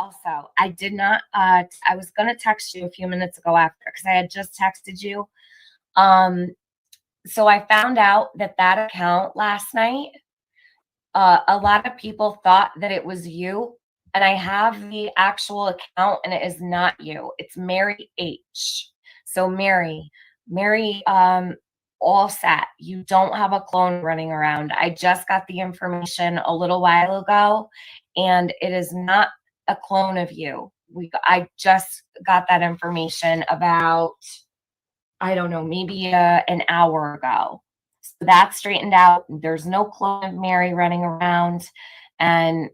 Also, I did not, I was going to text you a few minutes ago after because I had just texted you. Um, so I found out that that account last night, a lot of people thought that it was you, and I have the actual account, and it is not you. It's Mary H. So Mary, all set. You don't have a clone running around. I just got the information a little while ago, and it is not a clone of you. I just got that information about, I don't know, maybe an hour ago. So that's straightened out. There's no clone of Mary running around. And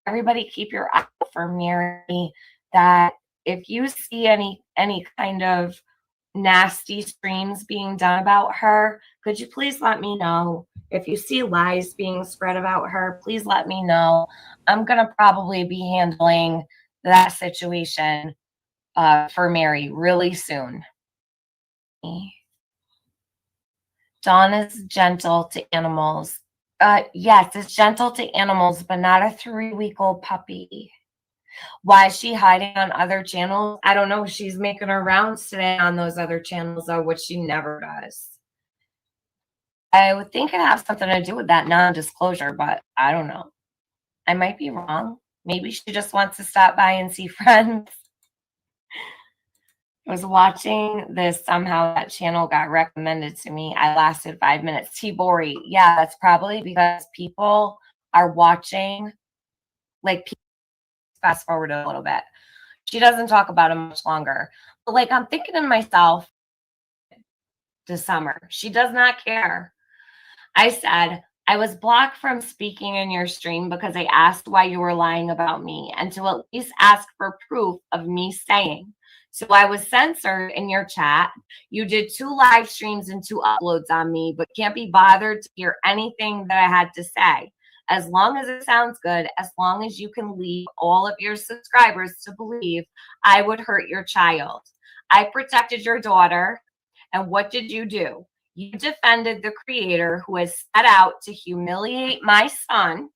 everybody keep your eye out for Mary. That if you see any kind of nasty streams being done about her, could you please let me know? If you see lies being spread about her, please let me know. I'm going to probably be handling that situation for Mary really soon. Dawn is gentle to animals. Yes, it's gentle to animals, but not a 3-week-old puppy. Why is she hiding on other channels? I don't know. She's making her rounds today on those other channels, though, which she never does. I would think it has something to do with that non-disclosure, but I don't know. I might be wrong. Maybe she just wants to stop by and see friends. I was watching this. Somehow that channel got recommended to me. I lasted 5 minutes. Tibori. Yeah, that's probably because people are watching, like, fast forward a little bit. She doesn't talk about him much longer. But, like, I'm thinking to myself, this summer, she does not care. I said, I was blocked from speaking in your stream because I asked why you were lying about me and to at least ask for proof of me saying. So I was censored in your chat. You did 2 live streams and 2 uploads on me, but can't be bothered to hear anything that I had to say. As long as it sounds good, as long as you can lead all of your subscribers to believe I would hurt your child. I protected your daughter, and what did you do? You defended the creator who has set out to humiliate my son,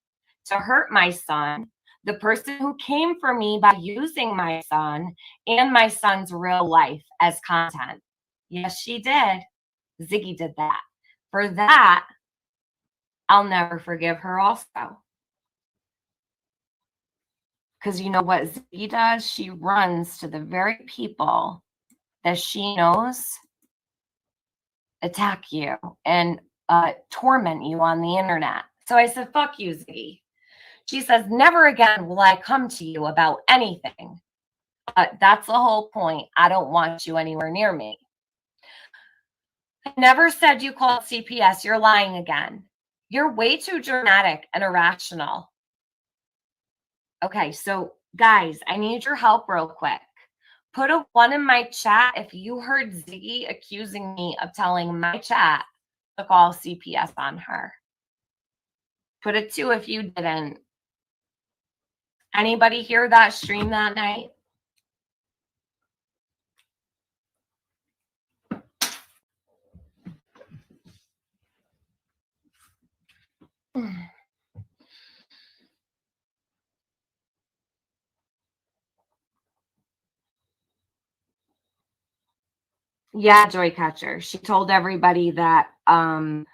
to hurt my son, the person who came for me by using my son and my son's real life as content. Yes, she did. Ziggy did that. For that, I'll never forgive her also. Because you know what Ziggy does? She runs to the very people that she knows attack you and torment you on the internet. So I said, fuck you, Ziggy. She says, never again will I come to you about anything. That's the whole point. I don't want you anywhere near me. I never said you called CPS. You're lying again. You're way too dramatic and irrational. Okay, so guys, I need your help real quick. Put a 1 in my chat if you heard Ziggy accusing me of telling my chat to call CPS on her. Put a 2 if you didn't. Anybody hear that stream that night? Yeah, Joy Catcher. She told everybody that I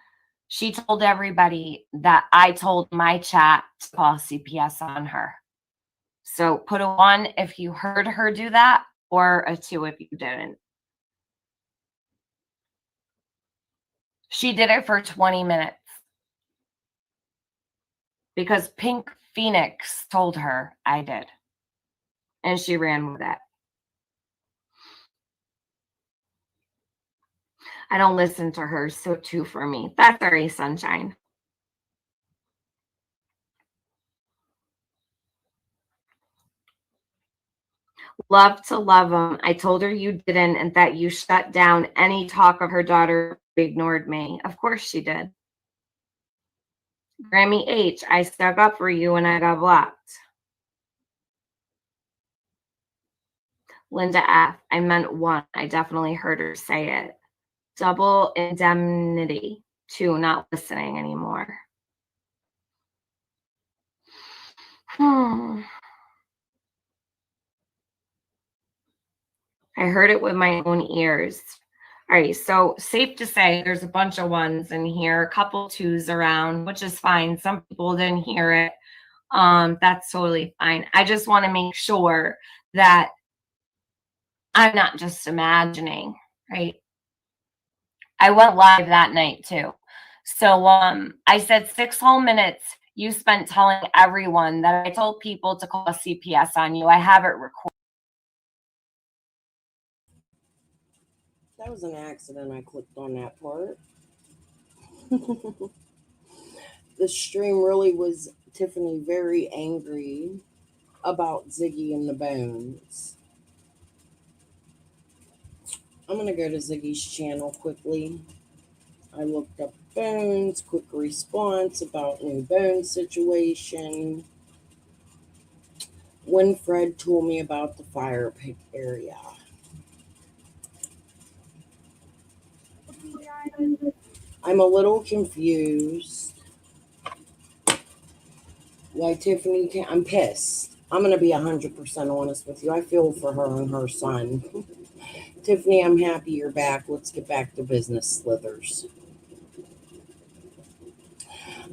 told my chat to call CPS on her. So put a 1 if you heard her do that, or a 2 if you didn't. She did it for 20 minutes because Pink Phoenix told her I did. And she ran with it. I don't listen to her, so 2 for me. That's all right, sunshine. Love to love them. I told her you didn't and that you shut down any talk of her daughter. Ignored me. Of course she did. Grammy H, I stuck up for you and I got blocked. Linda F, I meant 1. I definitely heard her say it. Double indemnity. 2, not listening anymore. I heard it with my own ears. All right, so safe to say there's a bunch of ones in here, a couple twos around, which is fine. Some people didn't hear it. That's totally fine. I just want to make sure that I'm not just imagining, right? I went live that night too. So I said 6 whole minutes you spent telling everyone that I told people to call CPS on you. I have it recorded. That was an accident. I clicked on that part. The stream really was Tiffany very angry about Ziggy and the Bones. I'm going to go to Ziggy's channel quickly. I looked up Bones, quick response about new Bones situation. Winfred told me about the fire pit area. I'm a little confused. Why Tiffany can't, I'm pissed. I'm going to be 100% honest with you. I feel for her and her son. Tiffany, I'm happy you're back. Let's get back to business, Slithers.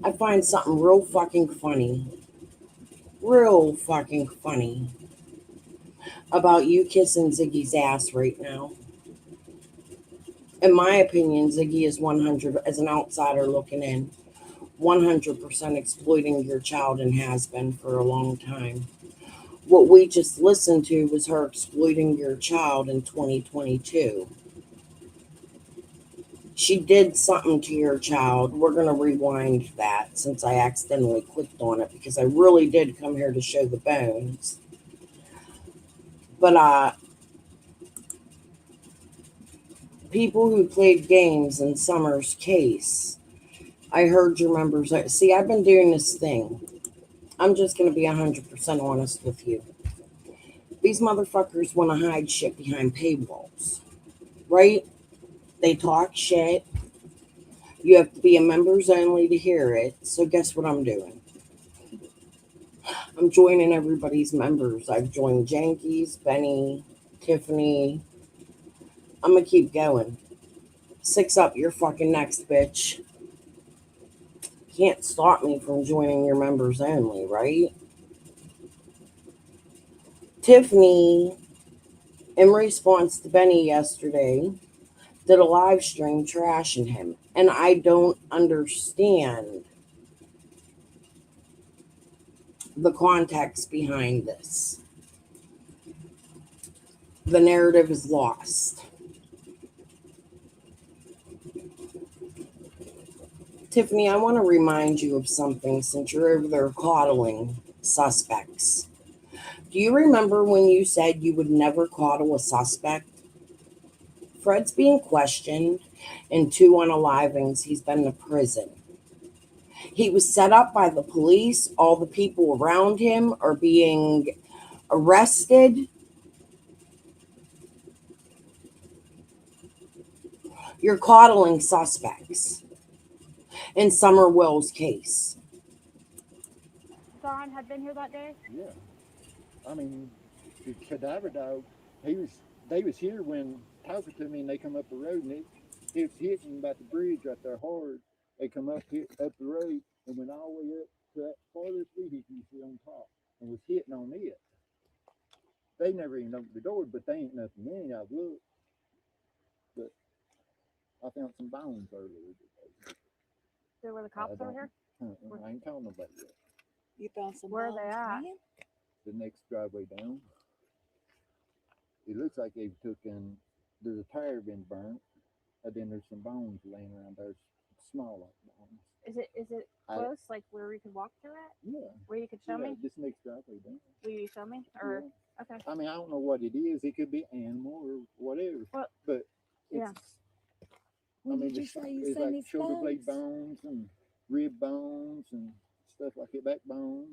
I find something real fucking funny about you kissing Ziggy's ass right now. In my opinion, Ziggy is 100, as an outsider looking in, 100% exploiting your child and has been for a long time. What we just listened to was her exploiting your child in 2022. She did something to your child. We're going to rewind that since I accidentally clicked on it because I really did come here to show the bones. But people who played games in Summer's case, I heard your members. See, I've been doing this thing. I'm just going to be 100% honest with you. These motherfuckers want to hide shit behind paywalls, right? They talk shit. You have to be a members only to hear it. So guess what I'm doing? I'm joining everybody's members. I've joined Janky's, Benny, Tiffany. I'm going to keep going. 6 up your fucking next, bitch. Can't stop me from joining your members only, right? Tiffany, in response to Benny yesterday, did a live stream trashing him. And I don't understand the context behind this. The narrative is lost. Tiffany, I want to remind you of something since you're over there coddling suspects. Do you remember when you said you would never coddle a suspect? Fred's being questioned in 2 unalivings. He's been to prison. He was set up by the police. All the people around him are being arrested. You're coddling suspects in Summer Will's case. Don had been here that day? Yeah. I mean, the cadaver dog, they was here when talking to me and they come up the road and it was hitting about the bridge right there hard. They come up the road and went all the way up to that farthest vehicle you see on top and was hitting on it. They never even opened the door, but they ain't nothing in it. I've looked. But I found some bones earlier today. There were the cops over here? I ain't telling nobody yet. You found some. Where are they at? The next driveway down. It looks like they've taken. There's a tire been burnt, and then there's some bones laying around there, small like bones. Is it close, like where we could walk through it? Yeah. Where you could show me? This next driveway down. Will you show me? Or okay. I mean, I don't know what it is. It could be animal or whatever. Well, but yeah. I mean, there's like shoulder blade bones and rib bones and stuff like that, backbone.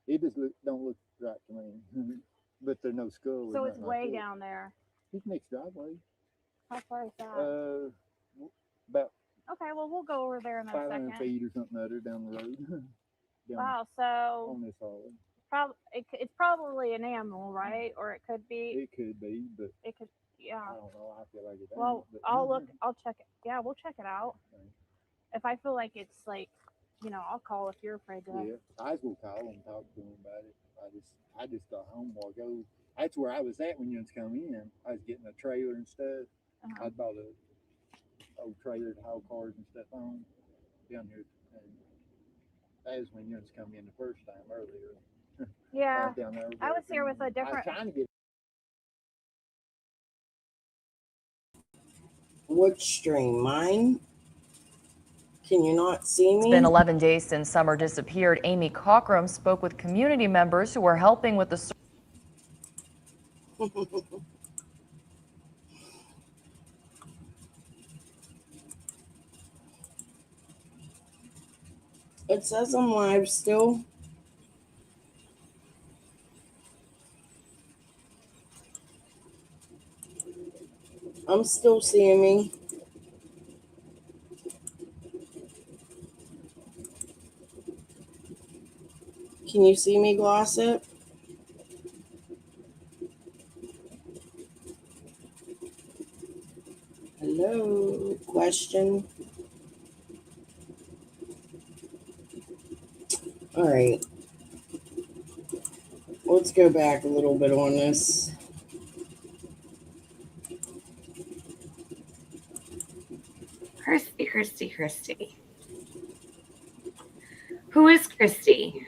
It just don't look right to me. But there's no skull. So it's way down there. It's next driveway. How far is that? About. Okay, well we'll go over there in a second. 500 feet or something other down the road. Wow, so on this hallway. it's probably an animal, right? Or it could be. It could be, but It could. Yeah. I don't know. I feel like it. Well, ain't, but, I'll look. I'll check it. Yeah, we'll check it out. Okay. If I feel like it's like, I'll call if you're afraid to. Yeah, I will call and talk to him about it. I just got home a while ago. That's where I was at when you come in. I was getting a trailer and stuff. Uh-huh. I bought a old trailer to haul cars and stuff on down here. And that was when you come in the first time earlier. Yeah, Down there. I was here with a I was different. trying to get. Which stream? Mine? Can you not see me? It's been 11 days since Summer disappeared. Amy Cockrum spoke with community members who are helping with the search. It says I'm live still. I'm still seeing me. Can you see me, Glossip? Hello? Question? All right. Let's go back a little bit on this. Christy. Who is Christy?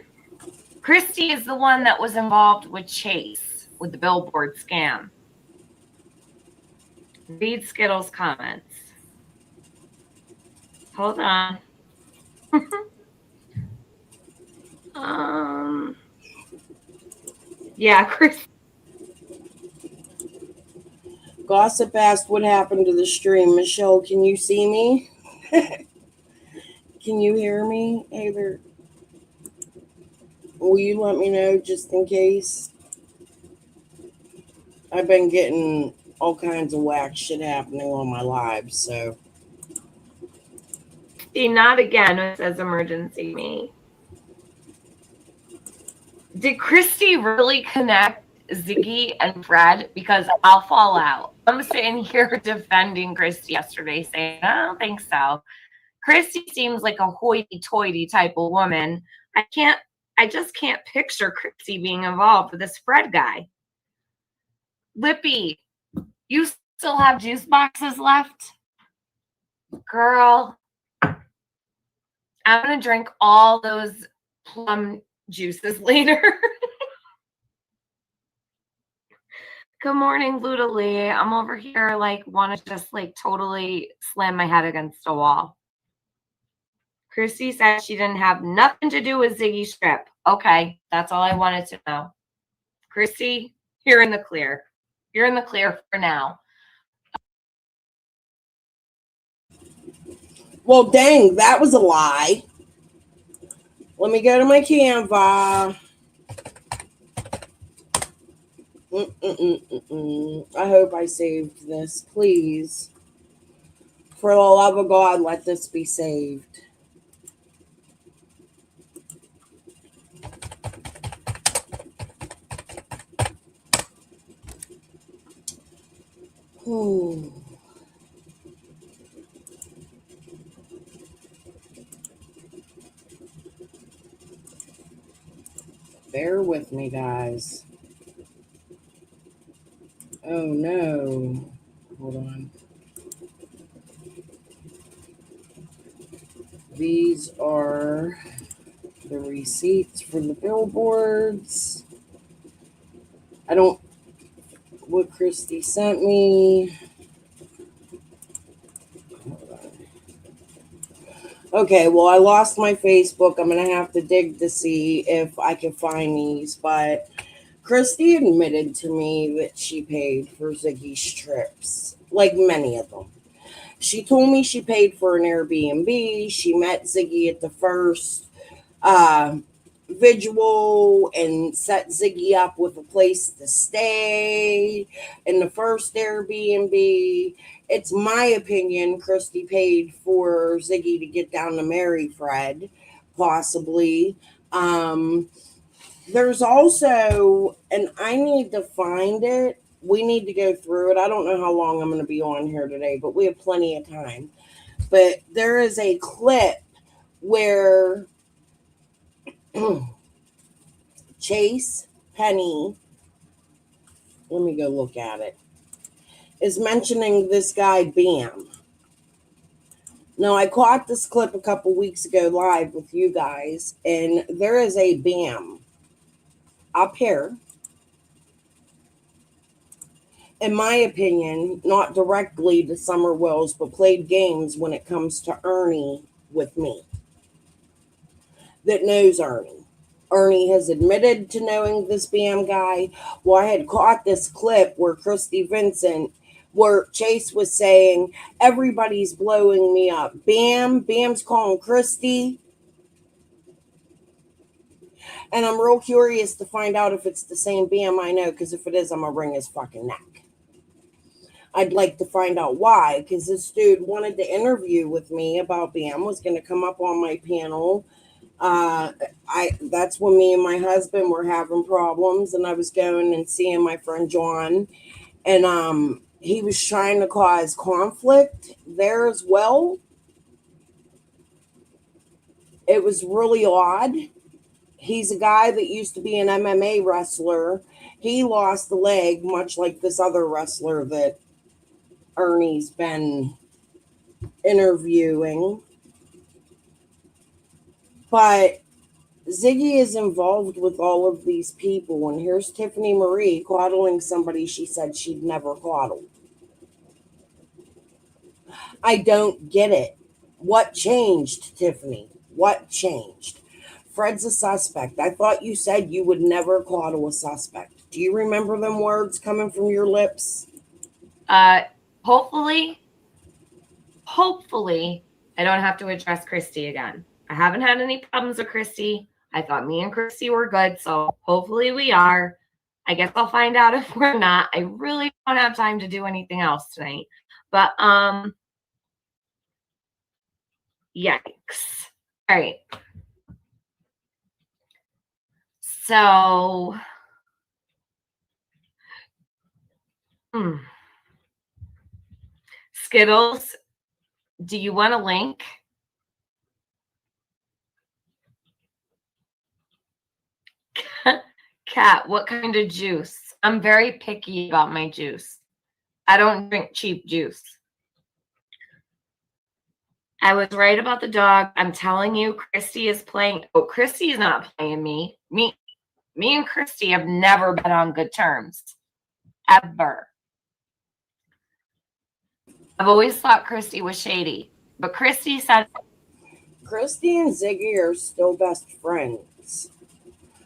Christy is the one that was involved with Chase with the billboard scam. Read Skittles comments. Hold on. Yeah, Chris. Gossip asked what happened to the stream. Michelle, can you see me? Can you hear me? Either. Will you let me know just in case? I've been getting all kinds of whack shit happening on my live, so. See, not again. It says emergency me. Did Christy really connect Ziggy and Fred? Because I'll fall out. I'm sitting here defending Christy yesterday saying, I don't think so. Christy seems like a hoity-toity type of woman. I just can't picture Christy being involved with this Fred guy. Lippy, you still have juice boxes left? Girl, I'm going to drink all those plum juices later. Good morning, Luda Lee. I'm over here want to just totally slam my head against a wall. Christy said she didn't have nothing to do with Ziggy Strip. Okay, that's all I wanted to know. Christy, you're in the clear. You're in the clear for now. Well, dang, that was a lie. Let me go to my Canva. I hope I saved this, please. For the love of God, let this be saved. Ooh. Bear with me, guys. Oh no. Hold on. These are the receipts for the billboards. I don't, what Christy sent me. Okay, well, I lost my Facebook. I'm going to have to dig to see if I can find these. But Christy admitted to me that she paid for Ziggy's trips, like many of them. She told me she paid for an Airbnb. She met Ziggy at the first vigil and set Ziggy up with a place to stay in the first Airbnb. It's my opinion Christy paid for Ziggy to get down to marry Fred, possibly. There's also, and I need to find it. We need to go through it. I don't know how long I'm going to be on here today, but we have plenty of time. But there is a clip where Chase Penny, let me go look at it, is mentioning this guy Bam. Now, I caught this clip a couple weeks ago live with you guys, and there is a Bam up here, in my opinion, not directly to Summer Wells, but played games when it comes to Ernie with me, that knows Ernie. Ernie has admitted to knowing this Bam guy. Well, I had caught this clip where Christy Vincent, where Chase was saying, everybody's blowing me up. Bam's calling Christy. And I'm real curious to find out if it's the same Bam I know, because if it is, I'm going to wring his fucking neck. I'd like to find out why, because this dude wanted to interview with me about Bam, was going to come up on my panel. That's when me and my husband were having problems, and I was going and seeing my friend John, and he was trying to cause conflict there as well. It was really odd. He's a guy that used to be an MMA wrestler. He lost the leg, much like this other wrestler that Ernie's been interviewing. But Ziggy is involved with all of these people, and here's Tiffany Marie coddling somebody she said she'd never coddled. I don't get it. What changed, Tiffany? What changed? Fred's a suspect. I thought you said you would never coddle a suspect. Do you remember them words coming from your lips? Hopefully, I don't have to address Christy again. I haven't had any problems with Christy. I thought me and Christy were good, so hopefully we are. I guess I'll find out if we're not. I really don't have time to do anything else tonight. But yikes. All right. So Skittles, do you want a link? Cat, what kind of juice? I'm very picky about my juice. I don't drink cheap juice. I was right about the dog. I'm telling you, Christy is playing. Oh, Christy is not playing me. Me and Christy have never been on good terms. Ever. I've always thought Christy was shady. But Christy said... Christy and Ziggy are still best friends.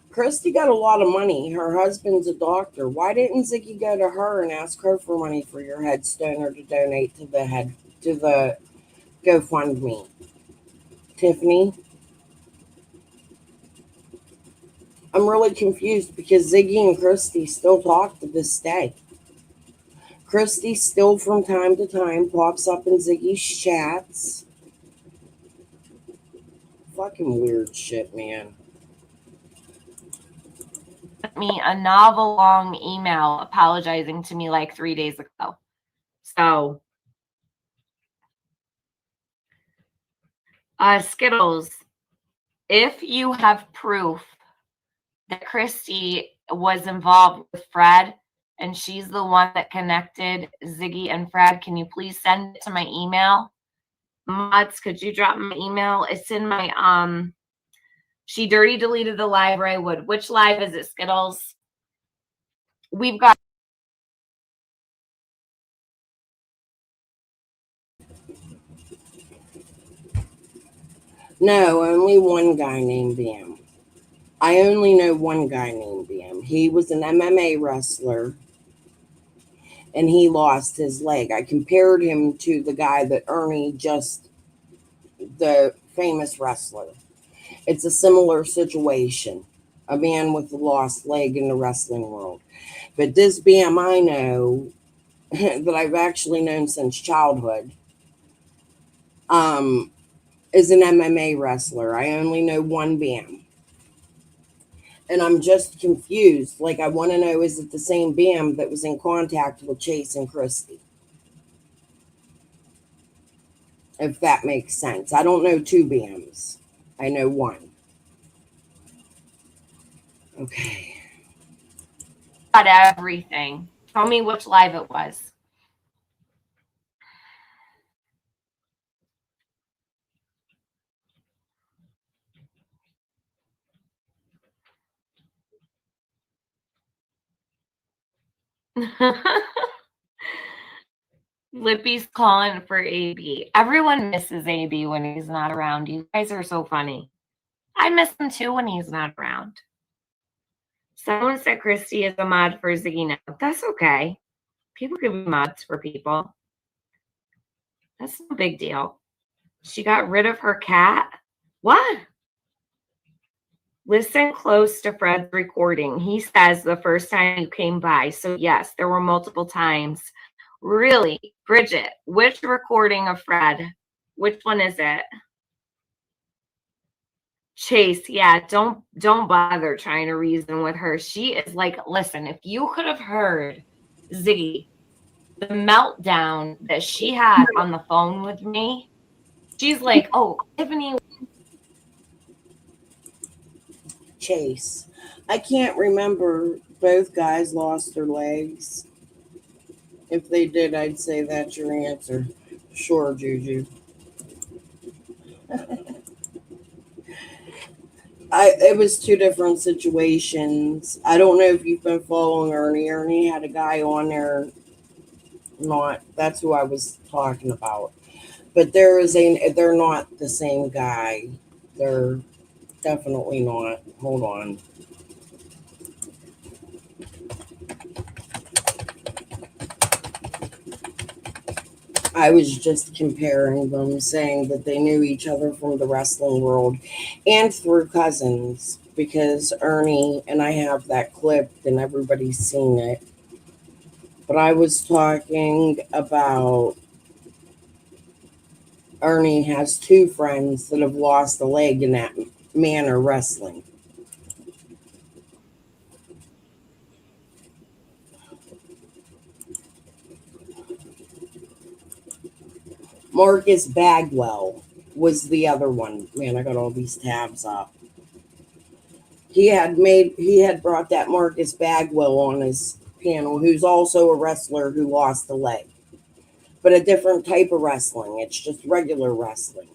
Christy got a lot of money. Her husband's a doctor. Why didn't Ziggy go to her and ask her for money for your headstone or to donate to the GoFundMe? Tiffany? I'm really confused because Ziggy and Christy still talk to this day. Christy still from time to time pops up in Ziggy's chats. Fucking weird shit, man. Me a novel long email apologizing to me like 3 days ago. So Skittles, if you have proof that Christy was involved with Fred and she's the one that connected Ziggy and Fred, can you please send it to my email? Mods, could you drop my email? It's in my she dirty deleted the live, or I would. Which live is it, Skittles? We've got... No, only one guy named Bam. I only know one guy named Bam. He was an MMA wrestler, and he lost his leg. I compared him to the guy that Ernie the famous wrestler. It's a similar situation. A man with a lost leg in the wrestling world. But this Bam I know, that I've actually known since childhood, is an MMA wrestler. I only know one Bam. And I'm just confused. Like, I want to know, is it the same Bam that was in contact with Chase and Christy? If that makes sense. I don't know two Bams. I know one. Okay. Got everything. Tell me which live it was. Lippy's calling for AB. Everyone misses AB when he's not around. You guys are so funny. I miss him too when he's not around. Someone said Christy is a mod for Ziggy now. That's okay. People can be mods for people. That's no big deal. She got rid of her cat. What? Listen close to Fred's recording. He says the first time you came by. So yes, there were multiple times. Really? Bridget, which recording of Fred? Which one is it? Chase, yeah, don't bother trying to reason with her. She is like, listen, if you could have heard Ziggy, the meltdown that she had on the phone with me, she's like, oh, Tiffany. Chase. I can't remember. Both guys lost their legs. If they did, I'd say that's your answer. Sure, Juju. It was two different situations. I don't know if you've been following Ernie. Ernie had a guy on there. Not that's who I was talking about. But they're not the same guy. They're definitely not. Hold on. I was just comparing them, saying that they knew each other from the wrestling world and through cousins, because Ernie and I have that clip and everybody's seen it. But I was talking about Ernie has two friends that have lost a leg in that manner wrestling. Marcus Bagwell was the other one. Man, I got all these tabs up. He had brought that Marcus Bagwell on his panel, who's also a wrestler who lost a leg. But a different type of wrestling. It's just regular wrestling.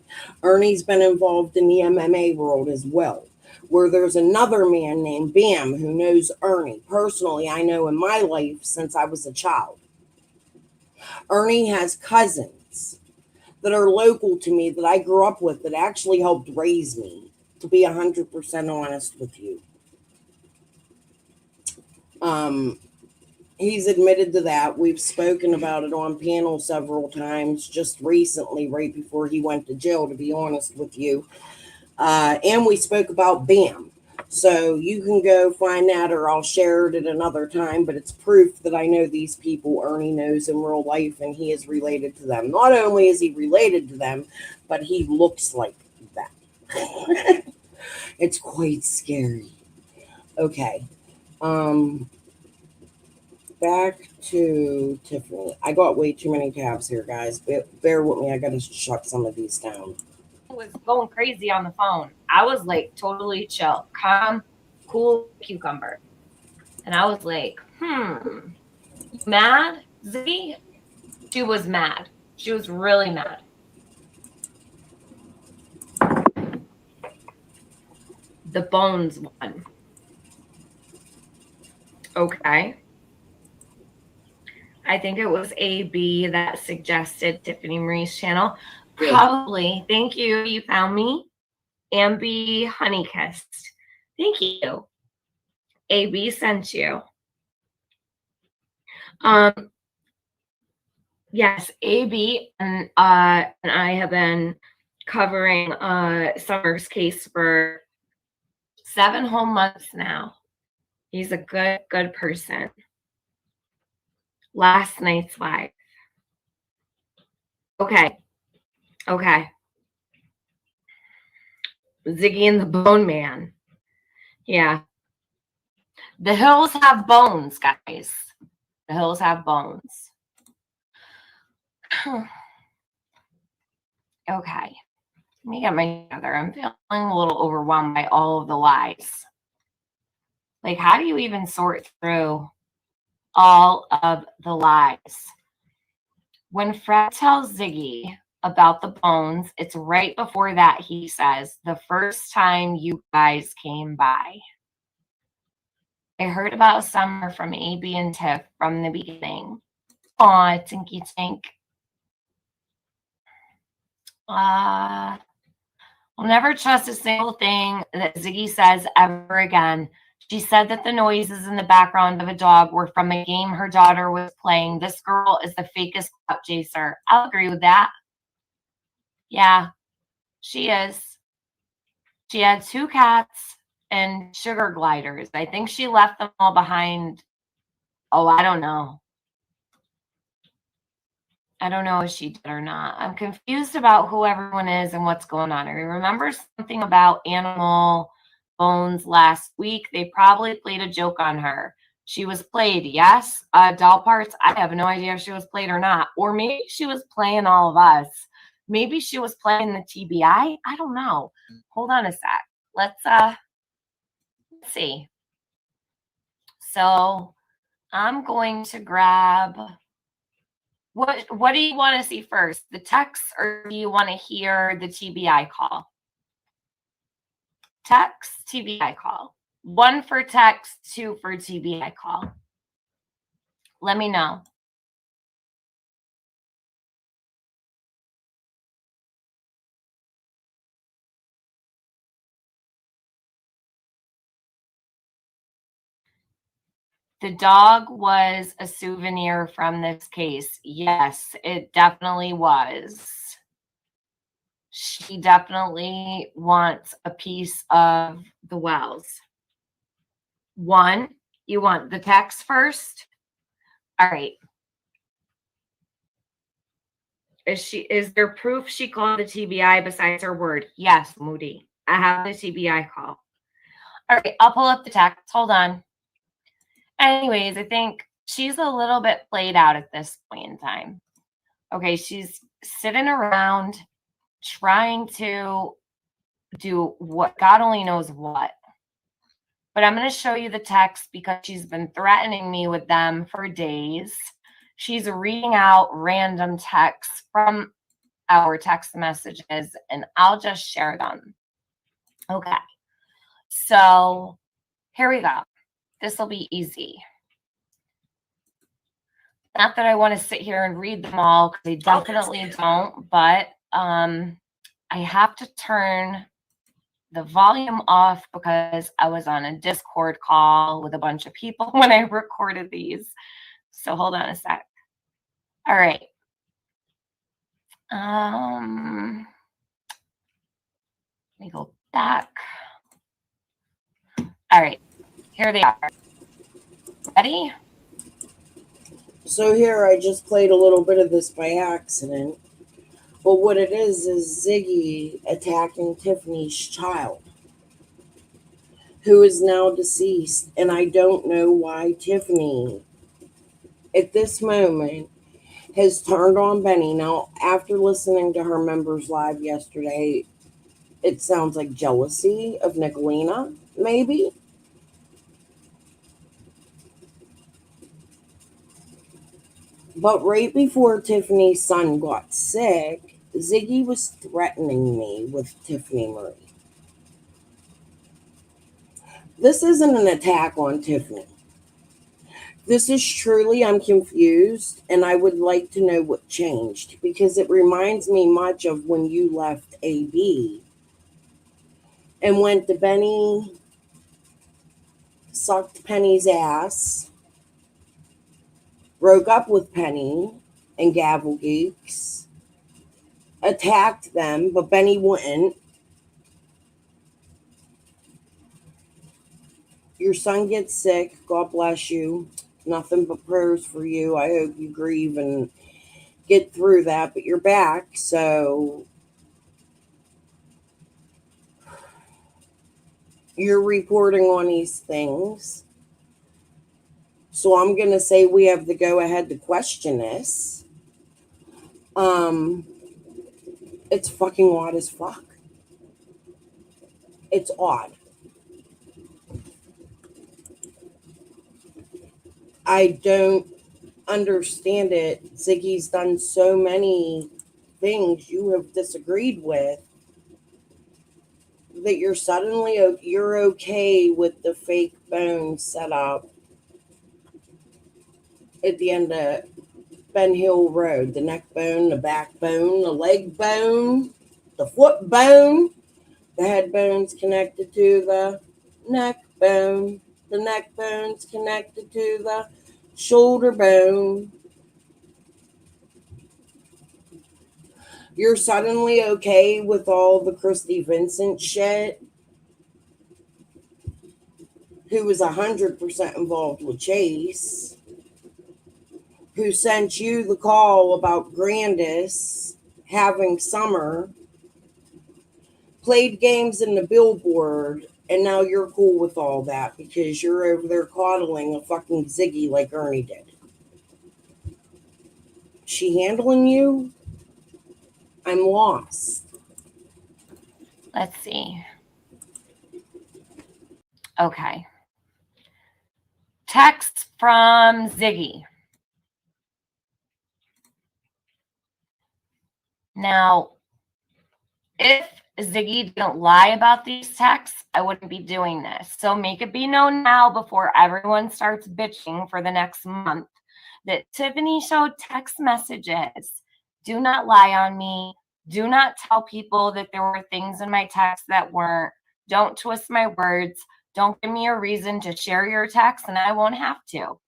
Ernie's been involved in the MMA world as well, where there's another man named Bam who knows Ernie. Personally, I know in my life since I was a child. Ernie has cousins that are local to me that I grew up with that actually helped raise me, to be 100% honest with you. He's admitted to that. We've spoken about it on panel several times just recently, right before he went to jail, to be honest with you. And we spoke about Bam. So you can go find that, or I'll share it at another time, but it's proof that I know these people Ernie knows in real life, and he is related to them. Not only is he related to them, but he looks like that. It's quite scary. Okay. Back to Tiffany. I got way too many tabs here, guys. Bear with me. I gotta shut some of these down. Was going crazy on the phone. I was like totally chill, calm, cool cucumber. And I was like, mad, Ziggy? She was mad. She was really mad. The Bones one. Okay. I think it was AB that suggested Tiffany Marie's channel. Probably. Thank you. You found me. Ambi Honeykissed. Thank you. AB sent you. Yes, AB and I have been covering Summer's case for 7 whole months now. He's a good person. Last night's live. Okay. Ziggy and the Bone Man. Yeah. The hills have bones, guys. The hills have bones. Okay. Let me get my together. I'm feeling a little overwhelmed by all of the lies. Like, how do you even sort through all of the lies? When Fred tells Ziggy about the bones, it's right before that he says, the first time you guys came by. I heard about Summer from AB and Tiff from the beginning. Aw, Tinky Tink. I'll never trust a single thing that Ziggy says ever again. She said that the noises in the background of a dog were from a game her daughter was playing. This girl is the fakest clout chaser. I'll agree with that. Yeah, she is. She had 2 cats and sugar gliders. I think she left them all behind. Oh, I don't know. I don't know if she did or not. I'm confused about who everyone is and what's going on. I remember something about animal bones last week. They probably played a joke on her. She was played, yes. Doll parts, I have no idea if she was played or not. Or maybe she was playing all of us. Maybe she was playing the TBI. I don't know. Hold on a sec. Let's see. So I'm going to grab... What do you want to see first? The text, or do you want to hear the TBI call? Text, TBI call. 1 for text, 2 for TBI call. Let me know. The dog was a souvenir from this case. Yes, it definitely was. She definitely wants a piece of the Wells. 1, you want the text first? All right. Is there proof she called the TBI besides her word? Yes, Moody. I have the TBI call. All right, I'll pull up the text. Hold on. Anyways, I think she's a little bit played out at this point in time. Okay, she's sitting around trying to do what God only knows what. But I'm going to show you the text because she's been threatening me with them for days. She's reading out random texts from our text messages, and I'll just share them. Okay. So here we go. This will be easy. Not that I want to sit here and read them all, because I definitely don't, but I have to turn the volume off because I was on a Discord call with a bunch of people when I recorded these. So hold on a sec. All right. Let me go back. All right. Here they are. Ready? So here I just played a little bit of this by accident. But what it is Ziggy attacking Tiffany's child, who is now deceased. And I don't know why Tiffany, at this moment, has turned on Benny. Now, after listening to her members live yesterday, it sounds like jealousy of Nicolina, maybe. But right before Tiffany's son got sick, Ziggy was threatening me with Tiffany Marie. This isn't an attack on Tiffany. This is truly, I'm confused, and I would like to know what changed, because it reminds me much of when you left AB and went to Benny, sucked Penny's ass, broke up with Penny and Gavel Geeks, attacked them, but Benny wouldn't. Your son gets sick. God bless you. Nothing but prayers for you. I hope you grieve and get through that, but you're back. So you're reporting on these things. So I'm going to say we have the go ahead to question this. It's fucking odd as fuck. It's odd. I don't understand it. Ziggy's done so many things you have disagreed with that you're okay with the fake bone setup at the end of Ben Hill Road. The neck bone, the backbone, the leg bone, the foot bone, the head bone's connected to the neck bone. The neck bone's connected to the shoulder bone. You're suddenly okay with all the Christy Vincent shit, who was 100% involved with Chase, who sent you the call about Grandis having Summer, played games in the billboard, and now you're cool with all that because you're over there coddling a fucking Ziggy like Ernie did. She handling you? I'm lost. Let's see. Okay. Text from Ziggy. Now, if Ziggy didn't lie about these texts, I wouldn't be doing this. So make it be known now before everyone starts bitching for the next month that Tiffany showed text messages. Do not lie on me. Do not tell people that there were things in my text that weren't. Don't twist my words. Don't give me a reason to share your text and I won't have to.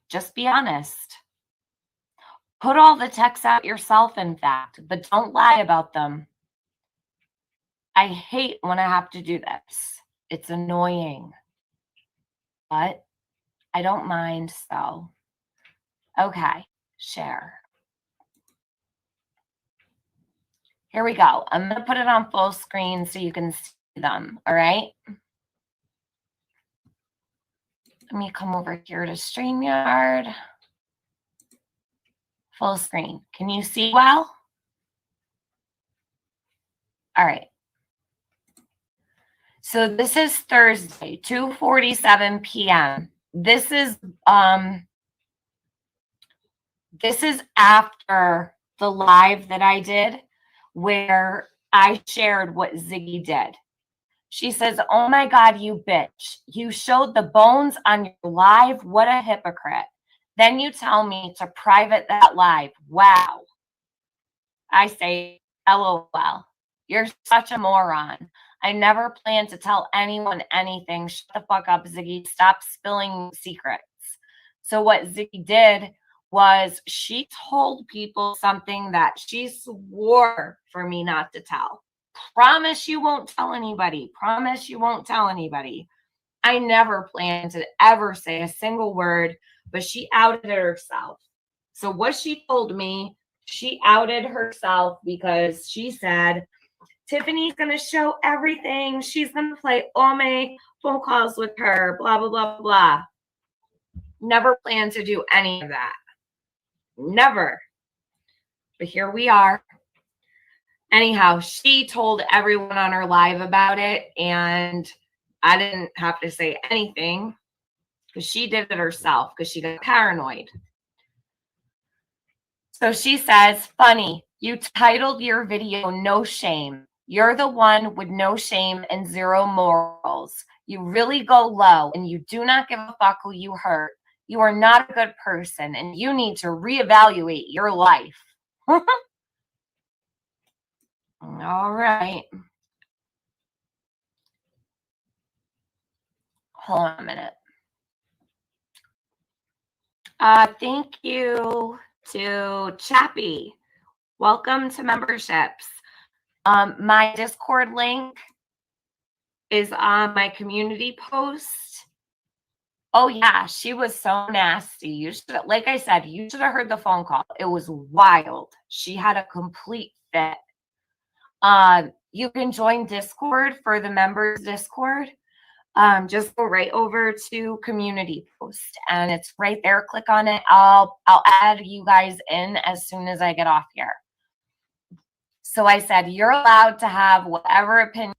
Just be honest. Put all the texts out yourself, in fact, but don't lie about them. I hate when I have to do this. It's annoying. But I don't mind, so. Okay, share. Here we go. I'm going to put it on full screen so you can see them, all right? Let me come over here to StreamYard. Full screen. Can you see well? All right. So this is Thursday, 2:47 p.m. This is after the live that I did where I shared what Ziggy did. She says, "Oh my God, you bitch. You showed the bones on your live. What a hypocrite. Then you tell me to private that live. Wow." I say, LOL. You're such a moron. I never plan to tell anyone anything. Shut the fuck up, Ziggy. Stop spilling secrets. So what Ziggy did was she told people something that she swore for me not to tell. Promise you won't tell anybody. Promise you won't tell anybody. I never planned to ever say a single word, but she outed herself. So what she told me, she outed herself because she said, Tiffany's going to show everything. She's going to play all my phone calls with her, blah, blah, blah, blah. Never planned to do any of that. Never. But here we are. Anyhow, she told everyone on her live about it, and I didn't have to say anything because she did it herself because she got paranoid. So she says, funny, you titled your video No Shame. You're the one with no shame and zero morals. You really go low and you do not give a fuck who you hurt. You are not a good person and you need to reevaluate your life. All right. Hold on a minute. Thank you to Chappie. Welcome to memberships. My Discord link is on my community post. Oh yeah, she was so nasty. You should, like I said, you should have heard the phone call. It was wild. She had a complete fit. You can join Discord for the members Discord. Just go right over to community post and it's right there. Click on it. I'll add you guys in as soon as I get off here. So I said, you're allowed to have whatever opinion.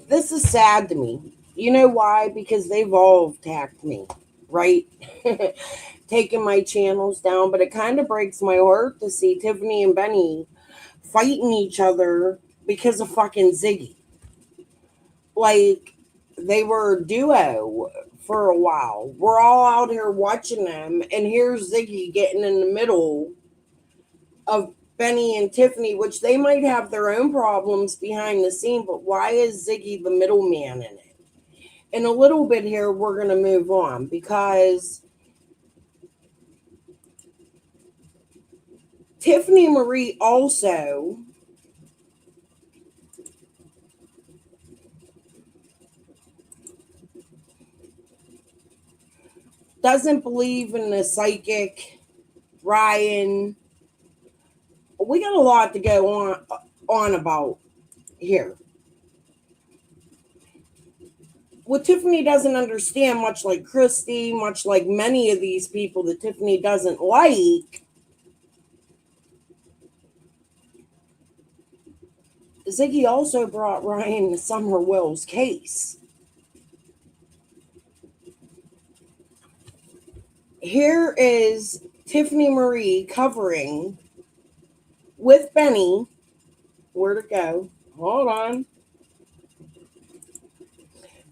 This is sad to me. You know why? Because they've all attacked me, right? Taking my channels down, but it kind of breaks my heart to see Tiffany and Benny fighting each other because of fucking Ziggy. Like, they were a duo for a while. We're all out here watching them, and here's Ziggy getting in the middle of Benny and Tiffany, which they might have their own problems behind the scene, but why is Ziggy the middleman in it? In a little bit here, we're going to move on because Tiffany Marie also doesn't believe in the psychic. Ryan, we got a lot to go on about here. What Tiffany doesn't understand, much like Christy, much like many of these people that Tiffany doesn't like, Ziggy also brought Ryan to Summer Will's case. Here is Tiffany Marie covering with Benny. Where'd it go? Hold on.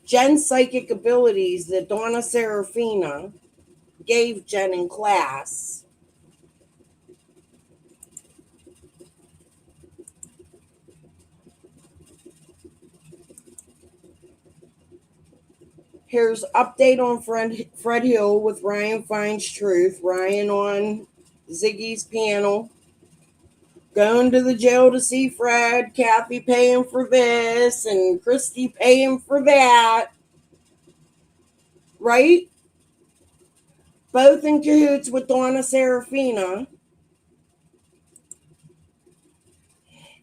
Jen's psychic abilities that Donna Serafina gave Jen in class. Here's update on Fred Hill with Ryan Finds Truth. Ryan on Ziggy's panel. Going to the jail to see Fred. Kathy paying for this and Christy paying for that. Right? Both in cahoots with Donna Serafina.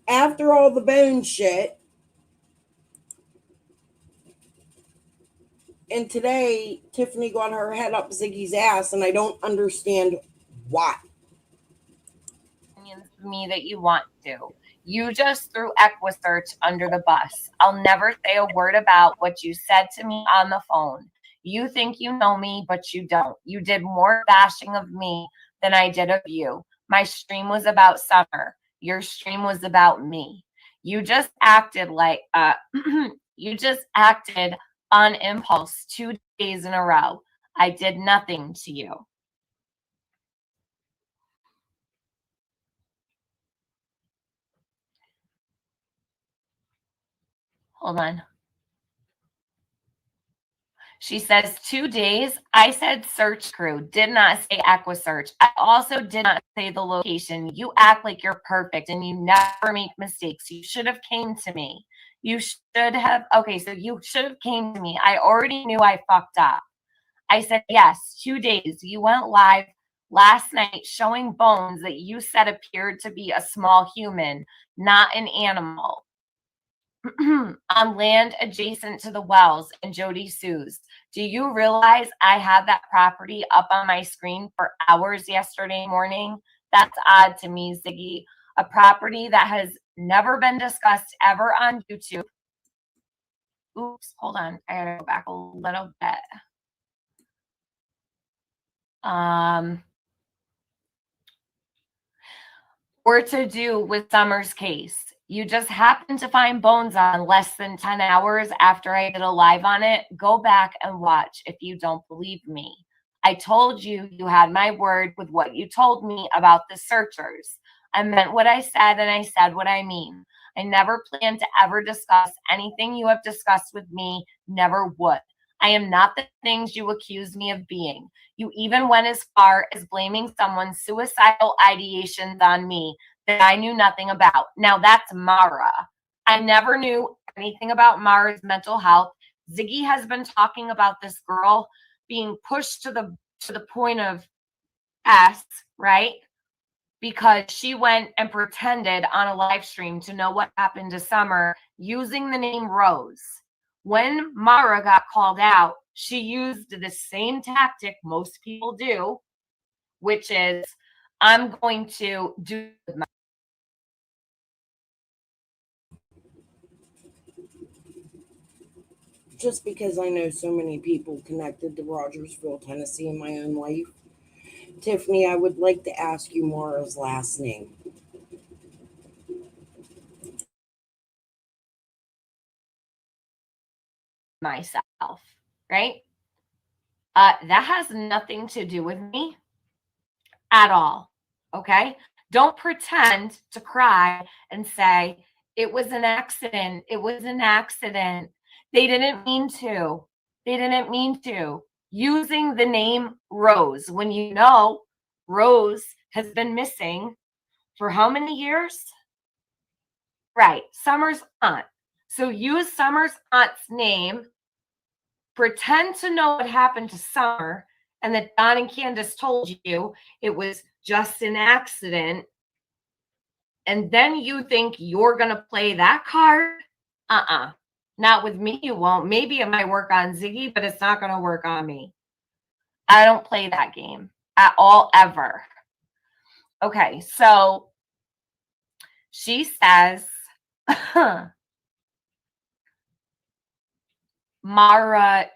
After all the bone shit. And today, Tiffany got her head up Ziggy's ass, and I don't understand why. Opinions of me that you want to. You just threw EquiSearch under the bus. I'll never say a word about what you said to me on the phone. You think you know me, but you don't. You did more bashing of me than I did of you. My stream was about Summer. Your stream was about me. You just acted like you just acted on impulse 2 days in a row. I did nothing to you. Hold on. She says 2 days. I said search crew, did not say EquiSearch. I also did not say the location. You act like you're perfect and you never make mistakes. You should have came to me. You should have. Okay, so you should have came to me. I already knew I fucked up. I said, yes, 2 days. You went live last night showing bones that you said appeared to be a small human, not an animal. On land adjacent to the wells and Jody Sue's. Do you realize I had that property up on my screen for hours yesterday morning? That's odd to me, Ziggy. A property that has never been discussed ever on YouTube. Oops, hold on. I gotta go back a little bit. Or to do with Summer's case. You just happened to find bones on less than 10 hours after I did a live on it. Go back and watch if you don't believe me. I told you you had my word with what you told me about the searchers. I meant what I said and I said what I mean. I never plan to ever discuss anything you have discussed with me, never would. I am not the things you accuse me of being. You even went as far as blaming someone's suicidal ideations on me that I knew nothing about. Now that's Mara. I never knew anything about Mara's mental health. Ziggy has been talking about this girl being pushed to the point of S, right? because she went and pretended on a live stream to know what happened to Summer using the name Rose. When Mara got called out, she used the same tactic most people do, which is, I'm going to do my Just because I know so many people connected to Rogersville, Tennessee in my own life, Tiffany, I would like to ask you Mara's last name. myself, right? That has nothing to do with me at all. Okay. Don't pretend to cry and say, it was an accident. It was an accident. They didn't mean to. They didn't mean to. Using the name Rose when you know Rose has been missing for how many years? Right. Summer's aunt. So use Summer's aunt's name, pretend to know what happened to Summer, and that Don and Candace told you it was just an accident, and then you think you're going to play that card? Not with me, you won't. Maybe it might work on Ziggy, but it's not going to work on me. I don't play that game at all, ever. Okay, so she says, Mara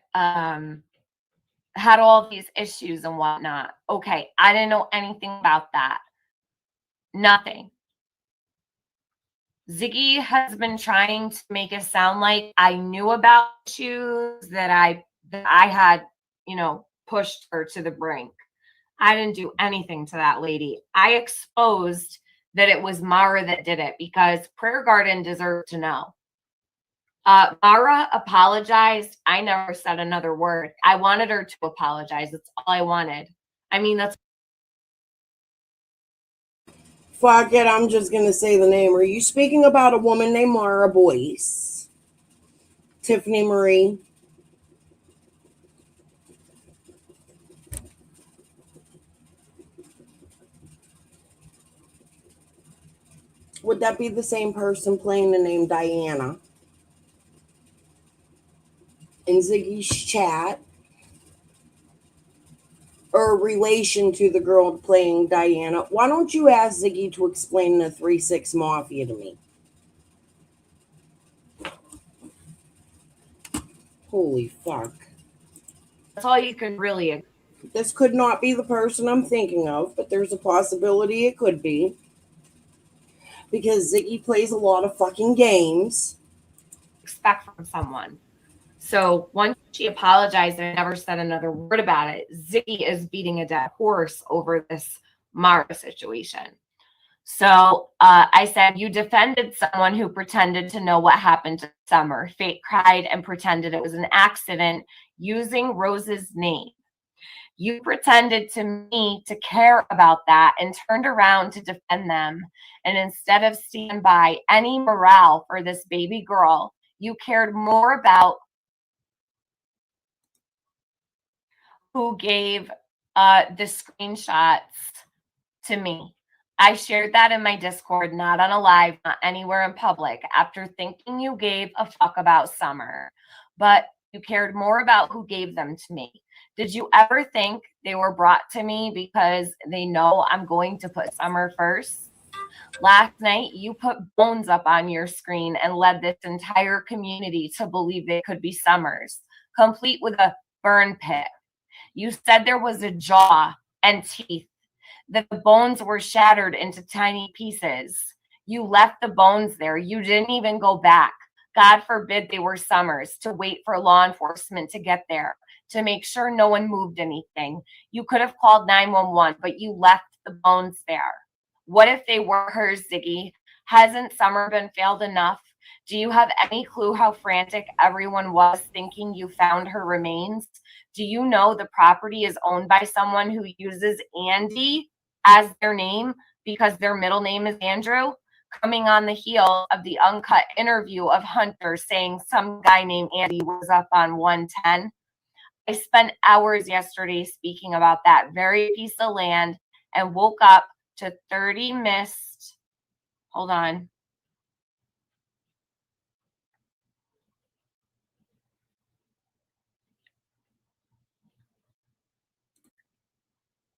had all these issues and whatnot. Okay, I didn't know anything about that. Nothing. Ziggy has been trying to make it sound like I knew about issues, that I had, pushed her to the brink. I didn't do anything to that lady. I exposed that it was Mara that did it because Prayer Garden deserved to know. Mara apologized. I never said another word. I wanted her to apologize. That's all I wanted. I mean, that's. Fuck it, I'm just gonna say the name. Are you speaking about a woman named Mara Boyce? Tiffany Marie? Would that be the same person playing the name Diana? In Ziggy's chat? Or a relation to the girl playing Diana? Why don't you ask Ziggy to explain the 3-6 Mafia to me? Holy fuck. That's all you can really. This could not be the person I'm thinking of, but there's a possibility it could be. Because Ziggy plays a lot of fucking games. Expect from someone. So once she apologized and never said another word about it, Ziggy is beating a dead horse over this Mara situation. So I said, you defended someone who pretended to know what happened to Summer. Fate cried and pretended it was an accident using Rose's name. You pretended to me to care about that and turned around to defend them. And instead of standing by any morale for this baby girl, you cared more about who gave the screenshots to me. I shared that in my Discord, not on a live, not anywhere in public, after thinking you gave a fuck about Summer. But you cared more about who gave them to me. Did you ever think they were brought to me because they know I'm going to put Summer first? Last night, you put Bones up on your screen and led this entire community to believe they could be Summer's, complete with a burn pit. You said there was a jaw and teeth, that the bones were shattered into tiny pieces. You left the bones there. You didn't even go back. God forbid they were Summer's, to wait for law enforcement to get there, to make sure no one moved anything. You could have called 911, but you left the bones there. What if they were hers, Ziggy? Hasn't Summer been failed enough? Do you have any clue how frantic everyone was thinking you found her remains? Do you know the property is owned by someone who uses Andy as their name because their middle name is Andrew? Coming on the heel of the uncut interview of Hunter saying some guy named Andy was up on 110. I spent hours yesterday speaking about that very piece of land and woke up to 30 missed. Hold on.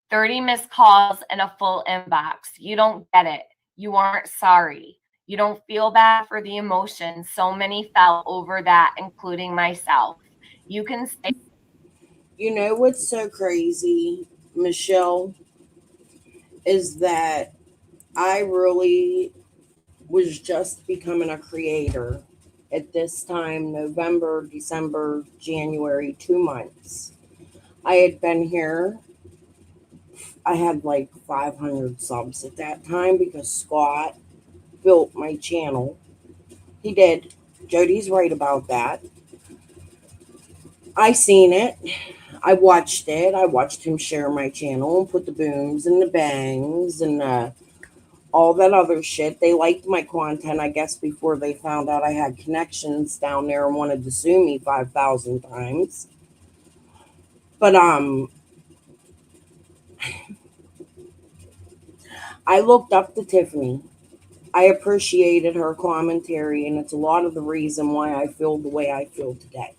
"30 missed calls and a full inbox. You don't get it. You aren't sorry. You don't feel bad for the emotions so many felt over that, including myself. You can say..." You know what's so crazy, Michelle, is that I really was just becoming a creator at this time, November, December, January, 2 months. I had been here. I had like 500 subs at that time because Scott built my channel. He did. Jody's right about that. I seen it. I watched it. I watched him share my channel and put the booms and the bangs and all that other shit. They liked my content, I guess, before they found out I had connections down there and wanted to sue me 5,000 times. But I looked up to Tiffany. I appreciated her commentary, and it's a lot of the reason why I feel the way I feel today.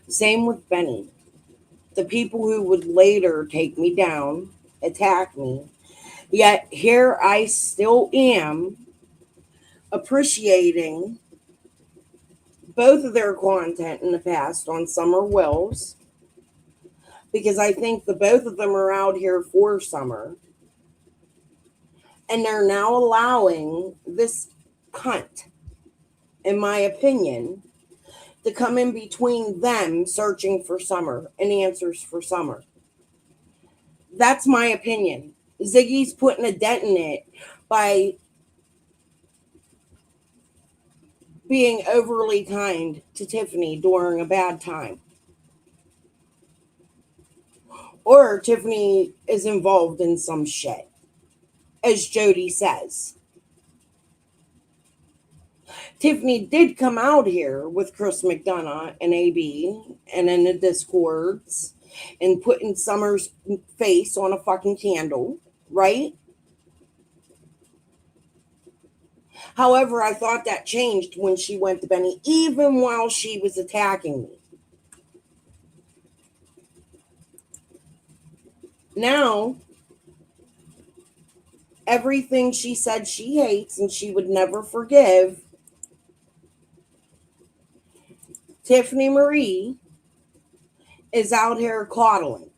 Same with Benny. The people who would later take me down, attack me, yet here I still am appreciating both of their content in the past on Summer Wells, because I think the both of them are out here for Summer. And they're now allowing this cunt, in my opinion, to come in between them searching for Summer and answers for Summer. That's my opinion. Ziggy's putting a dent in it by being overly kind to Tiffany during a bad time. Or Tiffany is involved in some shit, as Jody says. Tiffany did come out here with Chris McDonough and AB and in the Discords and putting Summer's face on a fucking candle, right? However, I thought that changed when she went to Benny, even while she was attacking me. Now, everything she said she hates and she would never forgive, Tiffany Marie is out here coddling.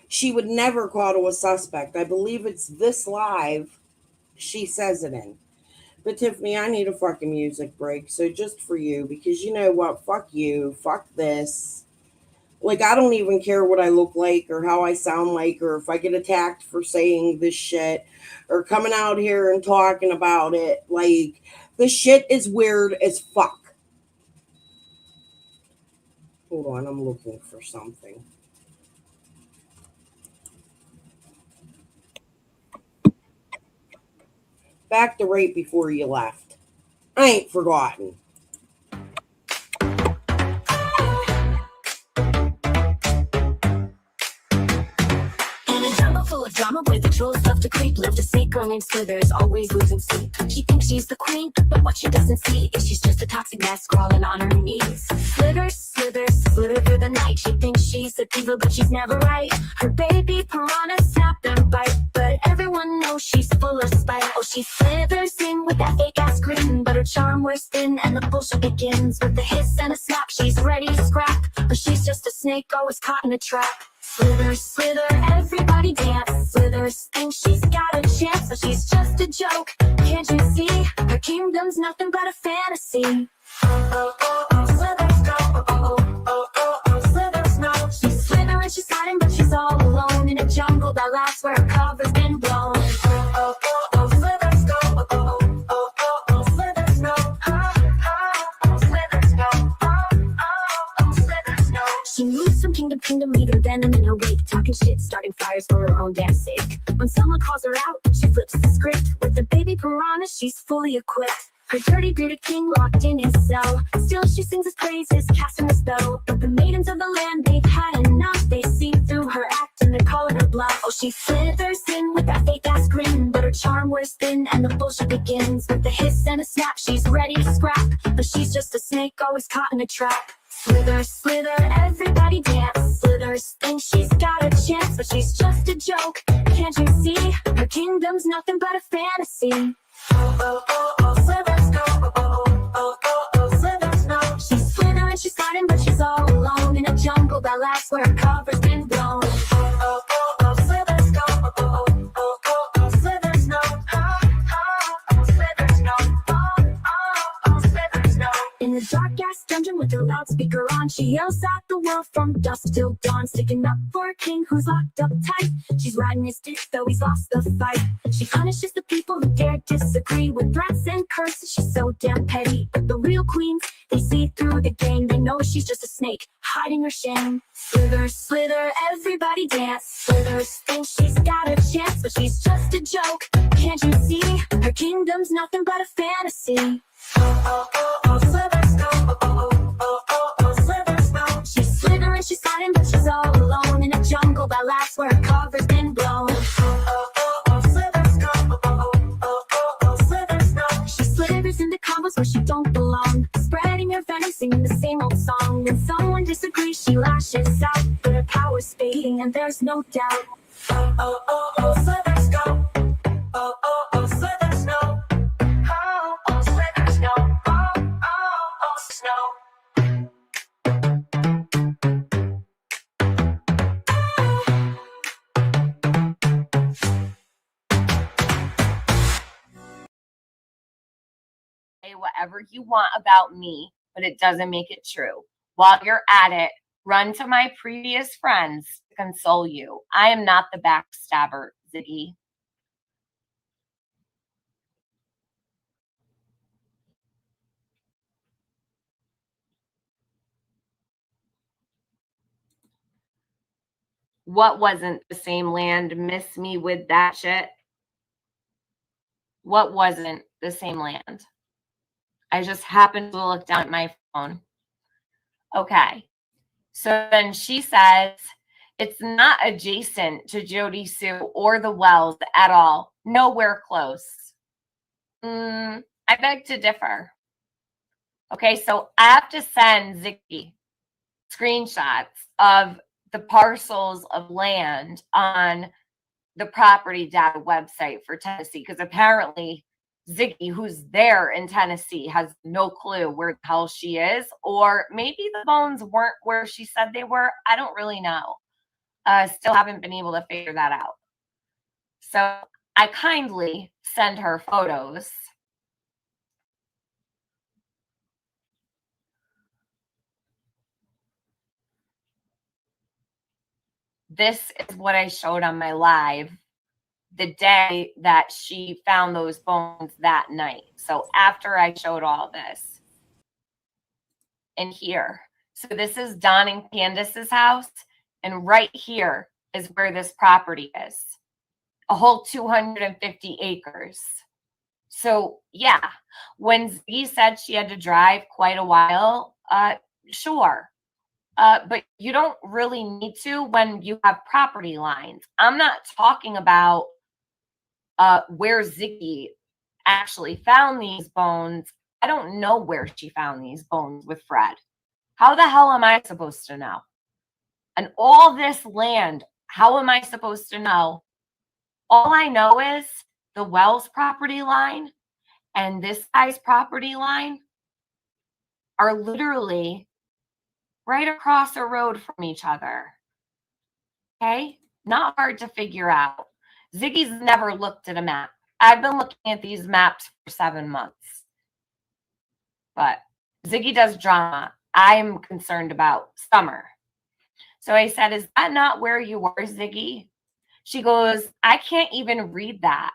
She would never coddle a suspect. I believe it's this live she says it in. But Tiffany, I need a fucking music break. So just for you, because you know what? Fuck you. Fuck this. Like, I don't even care what I look like or how I sound like or if I get attacked for saying this shit or coming out here and talking about it. Like, this shit is weird as fuck. Hold on, I'm looking for something. Back to right before you left. I ain't forgotten. Full of drama where the trolls love to creep. Love to see girl named Slithers always losing sleep. She thinks she's the queen, but what she doesn't see is she's just a toxic mess crawling on her knees. Slithers, slithers, slither through the night. She thinks she's a diva, but she's never right. Her baby piranha snapped and bite, but everyone knows she's full of spite. Oh, she slithers in with that fake ass grin, but her charm wears thin and the bullshit begins with a hiss and a snap. She's ready to scrap, but she's just a snake always caught in a trap. Slither, slither, everybody dance. Slithers thinks she's got a chance, but she's just a joke. Can't you see? Her kingdom's nothing but a fantasy. Oh, oh, oh, Slithers go. Oh, oh, oh, oh, oh, Slithers no. She's slithering, she's hiding, but she's all alone in a jungle that lasts where her cover's been blown. Oh, oh, oh, oh, Slithers go. Oh, oh, oh, oh, oh, Slithers no. Oh, oh, oh, Slithers go. Oh, oh, oh, Slithers no. She moves from kingdom to kingdom, leaving venom in her wake, talking shit, starting fires for her own damn sake. When someone calls her out, she flips the script. With the baby piranha, she's fully equipped. Her dirty bearded king locked in his cell. Still she sings his praises, casting a spell. But the maidens of the land, they've had enough. They see through her acting and they're calling her bluff. Oh, she slithers in with that fake ass grin, but her charm wears thin and the bullshit begins. With a hiss and a snap, she's ready to scrap, but she's just a snake always caught in a trap. Slither, slither, everybody dance. Slithers thinks she's got a chance, but she's just a joke. Can't you see? Her kingdom's nothing but a fantasy. Oh, oh, oh, oh, slithers go. Oh, oh, oh, oh, oh, slithers no. She's slithering, she's hiding, but she's all alone in a jungle that lasts where her cover's been blown. Oh, oh, oh, oh, slithers go. Oh, oh, oh, oh, oh, slithers no. Oh, oh, oh, slithers no. Oh, oh, oh, slithers no. In the dark ass dungeon with her loudspeaker on, she yells at the world from dusk till dawn, sticking up for a king who's locked up tight. She's riding his dick though he's lost the fight. She punishes the people who dare disagree with threats and curses. She's so damn petty. But the real queens, they see through the game. They know she's just a snake, hiding her shame. Slither, slither, everybody dance. Slithers think she's got a chance, but she's just a joke. Can't you see? Her kingdom's nothing but a fantasy. Oh, oh, oh, oh, slithers go. Oh, oh, oh, oh, oh, slithers go. She's slithering, she's hiding, but she's all alone in a jungle that lasts where her cover's been blown. Oh, oh, oh, oh, slithers go. Oh, oh, oh, oh, oh, slithers no. She slithers into combos where she don't belong, spreading her venom, singing the same old song. When someone disagrees, she lashes out, but her power's fading, and there's no doubt. Oh, oh, oh, oh, slithers go. Oh, oh, oh, slithers no. Oh, oh, slithers no. Oh, oh, oh, snow. Say whatever you want about me, but it doesn't make it true. While you're at it, run to my previous friends to console you. I am not the backstabber, Ziggy. What wasn't the same land? Miss me with that shit. What wasn't the same land? I just happened to look down at my phone. Okay. So then she says, it's not adjacent to Jody Sue or the Wells at all. Nowhere close. I beg to differ. Okay, so I have to send Ziggy screenshots of the parcels of land on the property data website for Tennessee, because apparently Ziggy, who's there in Tennessee, has no clue where the hell she is, or maybe the bones weren't where she said they were. I don't really know. Still haven't been able to figure that out. So I kindly send her photos. This is what I showed on my live the day that she found those bones that night. So after I showed all this. And here. So this is Don and Candace's house. And right here is where this property is. A whole 250 acres. So yeah, when Ziggy said she had to drive quite a while, sure. But you don't really need to when you have property lines. I'm not talking about where Ziggy actually found these bones. I don't know where she found these bones with Fred. How the hell am I supposed to know? And all this land, how am I supposed to know? All I know is the Wells property line and this guy's property line are literally right across a road from each other. Okay? Not hard to figure out. Ziggy's never looked at a map. I've been looking at these maps for 7 months. But Ziggy does drama. I'm concerned about Summer. So I said, is that not where you were, Ziggy? She goes, I can't even read that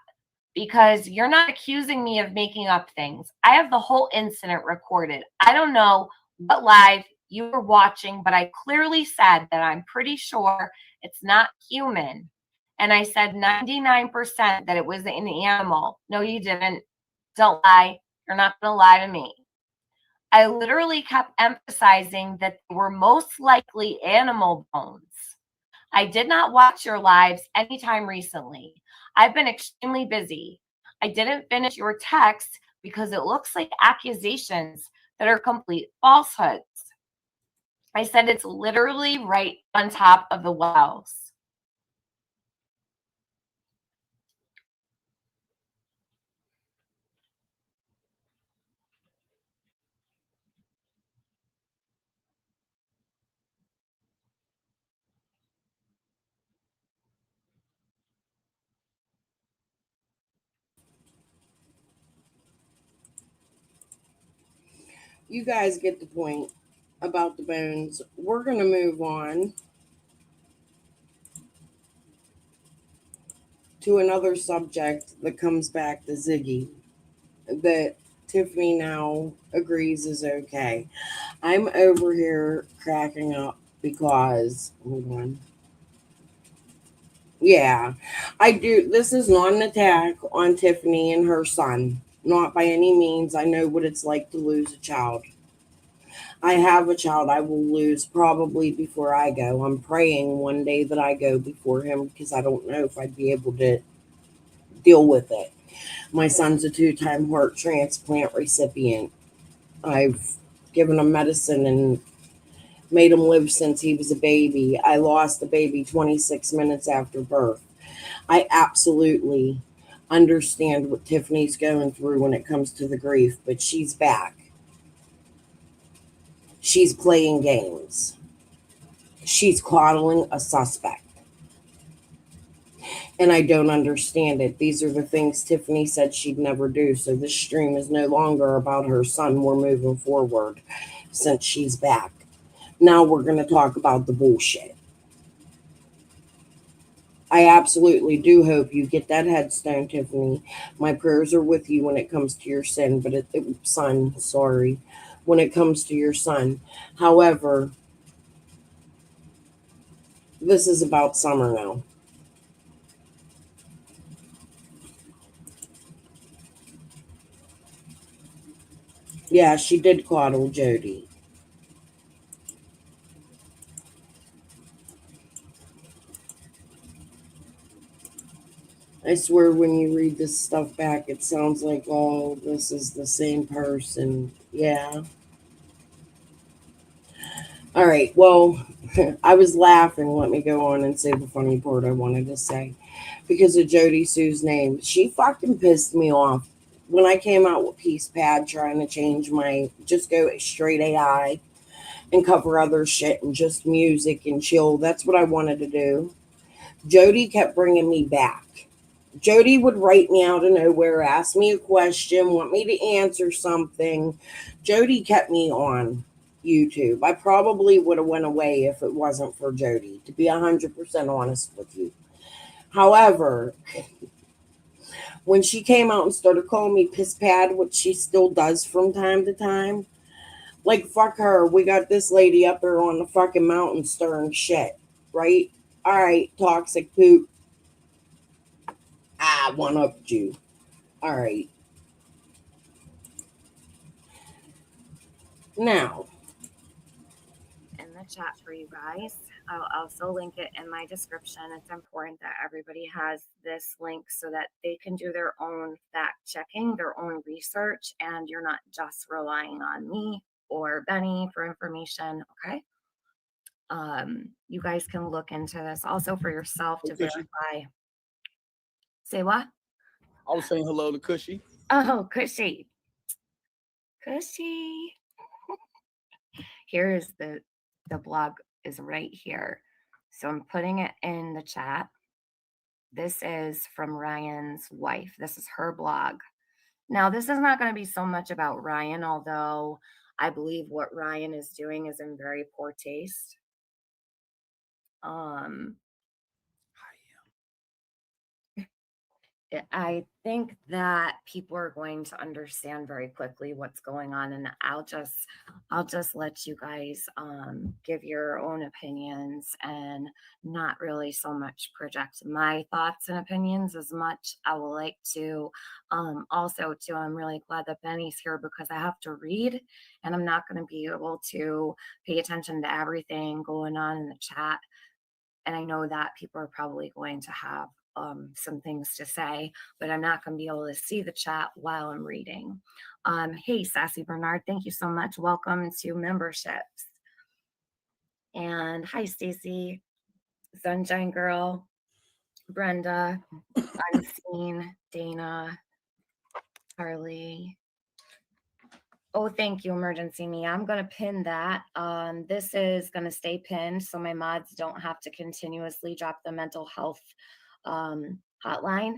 because you're not accusing me of making up things. I have the whole incident recorded. I don't know what live you were watching, but I clearly said that I'm pretty sure it's not human. And I said 99% that it was an animal. No, you didn't. Don't lie. You're not going to lie to me. I literally kept emphasizing that they were most likely animal bones. I did not watch your lives anytime recently. I've been extremely busy. I didn't finish your text because it looks like accusations that are complete falsehoods. I said it's literally right on top of the wells. You guys get the point about the bones. We're going to move on to another subject that comes back to Ziggy that Tiffany now agrees is okay. I'm over here cracking up because, hold on. Yeah, I do. This is not an attack on Tiffany and her son. Not by any means. I know what it's like to lose a child. I have a child I will lose probably before I go. I'm praying one day that I go before him because I don't know if I'd be able to deal with it. My son's a 2-time heart transplant recipient. I've given him medicine and made him live since he was a baby. I lost the baby 26 minutes after birth. I absolutely understand what Tiffany's going through when it comes to the grief, but she's back. She's playing games. She's coddling a suspect. And I don't understand it. These are the things Tiffany said she'd never do. So this stream is no longer about her son. We're moving forward since she's back. Now we're going to talk about the bullshit. I absolutely do hope you get that headstone, Tiffany. My prayers are with you when it comes to your son, when it comes to your son. However, this is about Summer now. Yeah, she did coddle Jody. I swear when you read this stuff back, it sounds like, oh, this is the same person. Yeah. All right. Well, I was laughing. Let me go on and say the funny part I wanted to say. Because of Jody Sue's name. She fucking pissed me off. When I came out with Peace Pad trying to change just go straight AI and cover other shit and just music and chill. That's what I wanted to do. Jody kept bringing me back. Jody would write me out of nowhere, ask me a question, want me to answer something. Jody kept me on YouTube. I probably would have went away if it wasn't for Jody, to be 100% honest with you. However, when she came out and started calling me Piss Pad, which she still does from time to time, like, fuck her. We got this lady up there on the fucking mountain stirring shit, right? All right, toxic poop. I one-upped you. All right. Now, In the chat for you guys. I'll also link it in my description. It's important that everybody has this link so that they can do their own fact checking, their own research, and you're not just relying on me or Benny for information. Okay. You guys can look into this also for yourself to verify. Say what? I was saying hello to Cushy. Oh, Cushy. Here's the blog is right here. So I'm putting it in the chat. This is from Ryan's wife. This is her blog. Now, this is not going to be so much about Ryan, although I believe what Ryan is doing is in very poor taste. I think that people are going to understand very quickly what's going on, and I'll just let you guys give your own opinions and not really so much project my thoughts and opinions as much. I would like to also too, I'm really glad that Benny's here because I have to read and I'm not going to be able to pay attention to everything going on in the chat And I know that people are probably going to have some things to say, but I'm not going to be able to see the chat while I'm reading. Hey, Sassy Bernard, thank you so much. Welcome to memberships. And hi, Stacy, Sunshine Girl, Brenda, Unseen, Dana, Carly. Oh, thank you, Emergency Me. I'm going to pin that. This is going to stay pinned so my mods don't have to continuously drop the mental health hotline.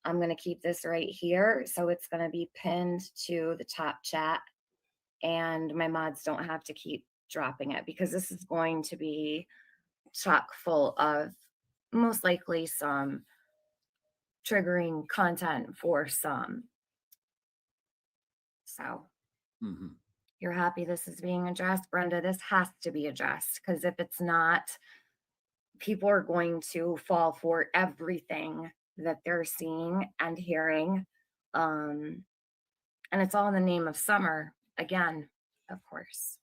I'm going to keep this right here. So it's going to be pinned to the top chat and my mods don't have to keep dropping it because this is going to be chock full of most likely some triggering content for some. So you're happy this is being addressed, Brenda? This has to be addressed because if it's not, people are going to fall for everything that they're seeing and hearing. And it's all in the name of summer again, of course.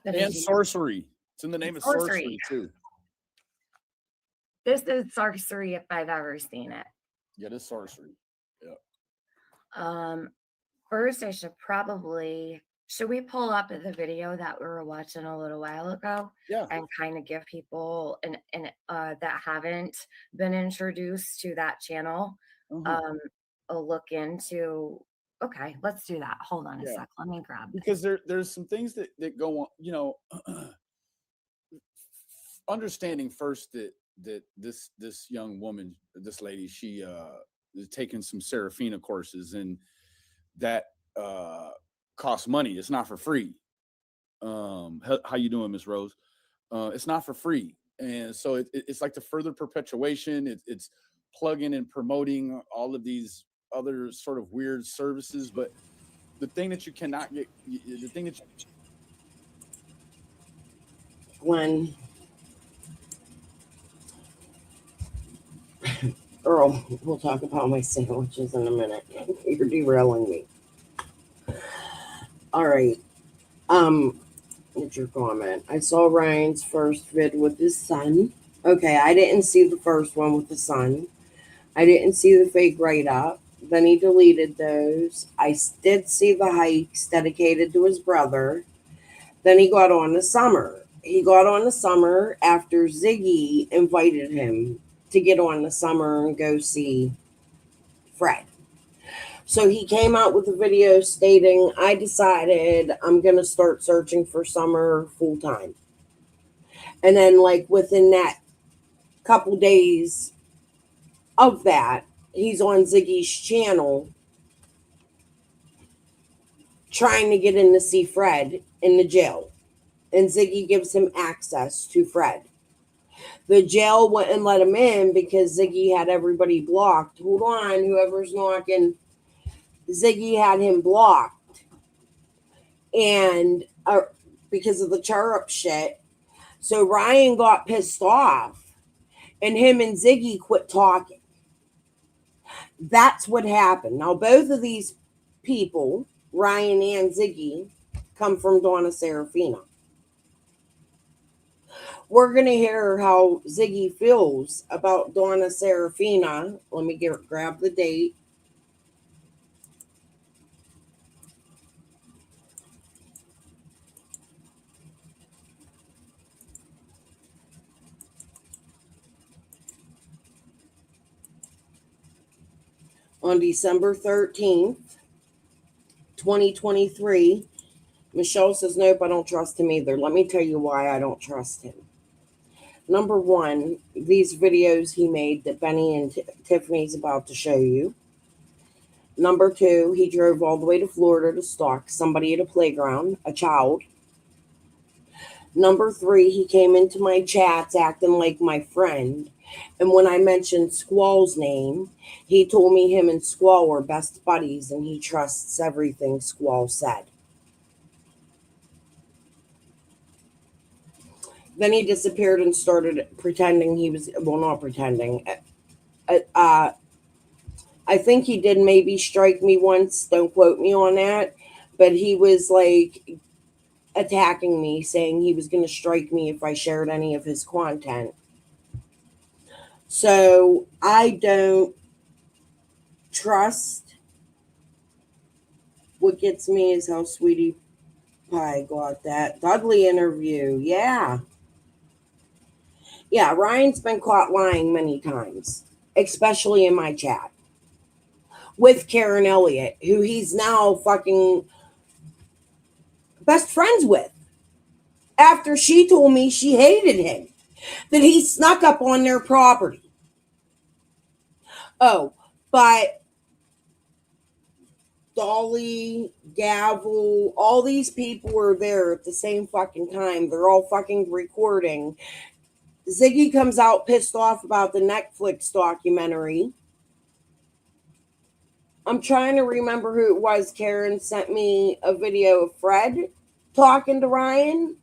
And sorcery. It's in the name of sorcery too. This is sorcery if I've ever seen it. Yeah, this sorcery. Yeah. First, should we pull up the video that we were watching a little while ago? Yeah. And kind of give people that haven't been introduced to that channel a look into. Okay, let's do that. Hold on a sec. Let me grab it. Because there's some things that go on, you know, understanding first that this young woman, this lady, she is taking some Serafina courses and that costs money. It's not for free. How you doing, Miss Rose? It's not for free. And so it's like the further perpetuation. It's plugging and promoting all of these other sort of weird services. But the thing that you cannot get, the thing that Gwen, Earl, we'll talk about my sandwiches in a minute. You're derailing me. All right. What's your comment? I saw Ryan's first vid with his son. Okay, I didn't see the first one with the son. I didn't see the fake write-up. Then he deleted those. I did see the hikes dedicated to his brother. Then he got on the summer. He got on the summer after Ziggy invited him to get on the summer and go see Fred. So he came out with a video stating, I decided I'm going to start searching for summer full time. And then like within that couple days of that, he's on Ziggy's channel trying to get in to see Fred in the jail. And Ziggy gives him access to Fred. The jail wouldn't let him in because Ziggy had everybody blocked. Hold on, whoever's knocking. Ziggy had him blocked. And because of the chirrup shit. So Ryan got pissed off. And him and Ziggy quit talking. That's what happened. Now, both of these people, Ryan and Ziggy, come from Donna Serafina. We're going to hear how Ziggy feels about Donna Serafina. Let me grab the date. On December 13th, 2023, Michelle says, nope, I don't trust him either. Let me tell you why I don't trust him. Number one, these videos he made that Benny and Tiffany's about to show you. Number two, he drove all the way to Florida to stalk somebody at a playground, a child. Number three, he came into my chats acting like my friend. And when I mentioned Squall's name, he told me him and Squall were best buddies and he trusts everything Squall said. Then he disappeared and started pretending he was, well, not pretending. I think he did maybe strike me once. Don't quote me on that. But he was like attacking me, saying he was going to strike me if I shared any of his content. So I don't trust. What gets me is how Sweetie Pie got that Dudley interview. Yeah. Yeah, Ryan's been caught lying many times, especially in my chat with Karen Elliott, who he's now fucking best friends with. After she told me she hated him, that he snuck up on their property. Oh, but Dolly, Gavel, all these people were there at the same fucking time. They're all fucking recording. Ziggy comes out pissed off about the Netflix documentary. I'm trying to remember who it was. Karen sent me a video of Fred talking to Ryan.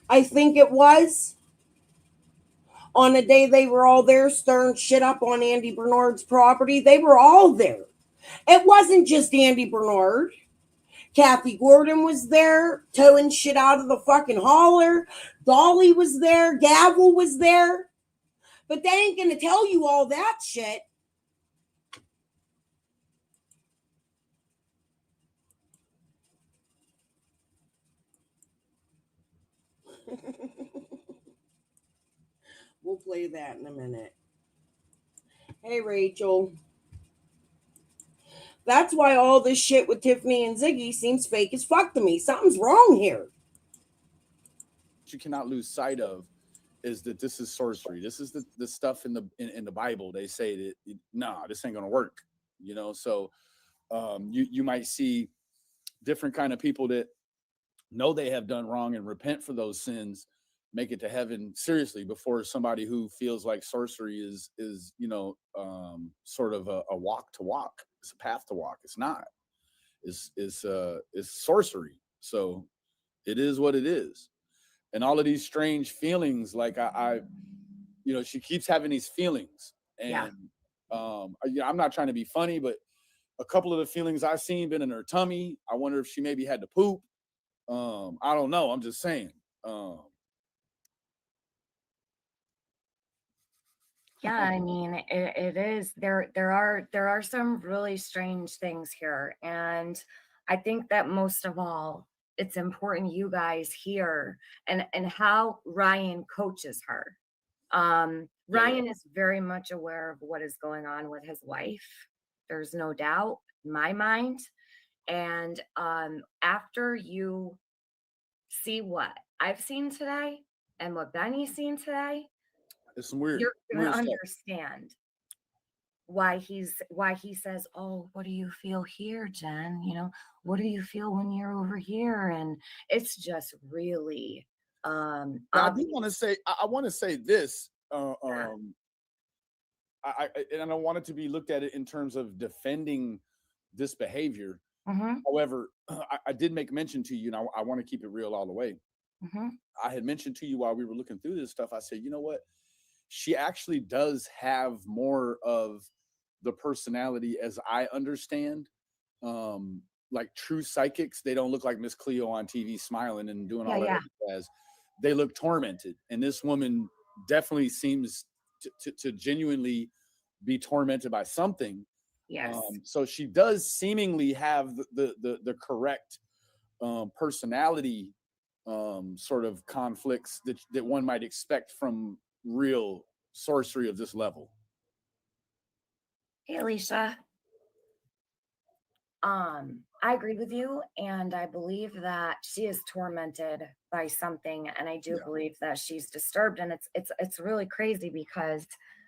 I think it was. On a day they were all there stirring shit up on Andy Bernard's property. They were all there. It wasn't just Andy Bernard. Kathy Gordon was there, towing shit out of the fucking hauler. Dolly was there. Gavel was there. But they ain't going to tell you all that shit. We'll play that in a minute. Hey, Rachel. That's why all this shit with Tiffany and Ziggy seems fake as fuck to me. Something's wrong here. What you cannot lose sight of is that this is sorcery. This is the stuff in the Bible. They say that nah, this ain't gonna work. You know, so you might see different kind of people that know they have done wrong and repent for those sins, make it to heaven seriously before somebody who feels like sorcery is sort of a walk to walk. It's a path to walk. It's not. It's sorcery. So it is what it is. And all of these strange feelings, like I she keeps having these feelings, and I'm not trying to be funny, but a couple of the feelings I've seen been in her tummy. I wonder if she maybe had to poop. I don't know. I'm just saying. Yeah, I mean, it is there are some really strange things here. And I think that most of all, it's important you guys hear and how Ryan coaches her. Ryan is very much aware of what is going on with his wife. There's no doubt in my mind. And after you see what I've seen today and what Benny's seen today, It's some weird. you're gonna weird stuff. understand why he says, "Oh, what do you feel here, Jen? You know, what do you feel when you're over here?" And it's just really Now, I do obvious. want to say. I want to say this. Yeah. And I want it to be looked at it in terms of defending this behavior. Mm-hmm, However, I did make mention to you, and I want to keep it real all the way. mm-hmm. I had mentioned to you while we were looking through this stuff. I said, you know what? She actually does have more of the personality as I understand. Like true psychics, they don't look like Miss Cleo on TV smiling and doing Yeah, all that yeah. other jazz. They look tormented, and this woman definitely seems to genuinely be tormented by something. Yes. So she does seemingly have the correct personality sort of conflicts that one might expect from real sorcery of this level. Hey, Alicia. I agree with you, and I believe that she is tormented by something, and I do Yeah. believe that she's disturbed, and it's really crazy because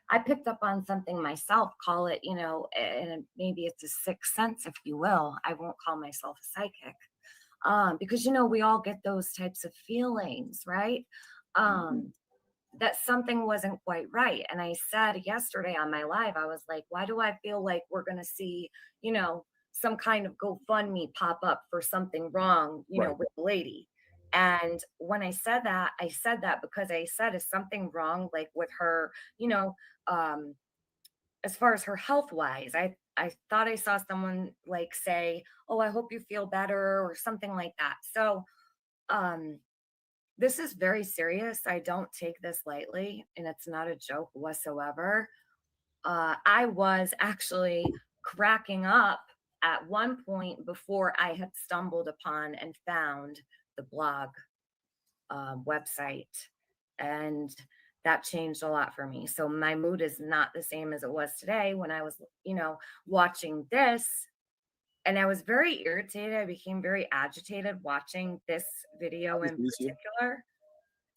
I picked up on something myself. Call it, and maybe it's a sixth sense, if you will. I won't call myself a psychic, because we all get those types of feelings, right? Um, that something wasn't quite right, and I said yesterday on my live, I was like, why do I feel like we're gonna see, some kind of GoFundMe pop up for something wrong, Right. with the lady. And when I said that because I said, is something wrong, like with her, um, as far as her health wise. I thought I saw someone like say, "Oh, I hope you feel better," or something like that. So This is very serious. I don't take this lightly, and it's not a joke whatsoever. I was actually cracking up at one point before I had stumbled upon and found the blog website, and that changed a lot for me. So my mood is not the same as it was today when I was, watching this. And I was very irritated. I became very agitated watching this video Miss in Alicia. particular.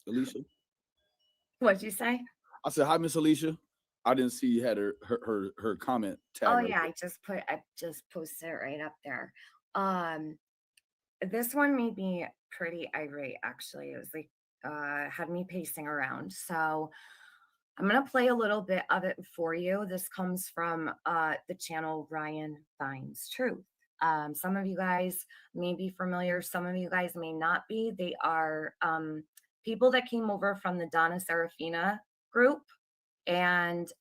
Alicia. What'd you say? I said, hi, Miss Alicia. I didn't see you had her comment tag. Oh right yeah, there. I just posted it right up there. This one made me pretty irate actually. It was like had me pacing around. So I'm gonna play a little bit of it for you. This comes from the channel Ryan Finds Truth. Some of you guys may be familiar, some of you guys may not be. They are people that came over from the Donna Serafina group. And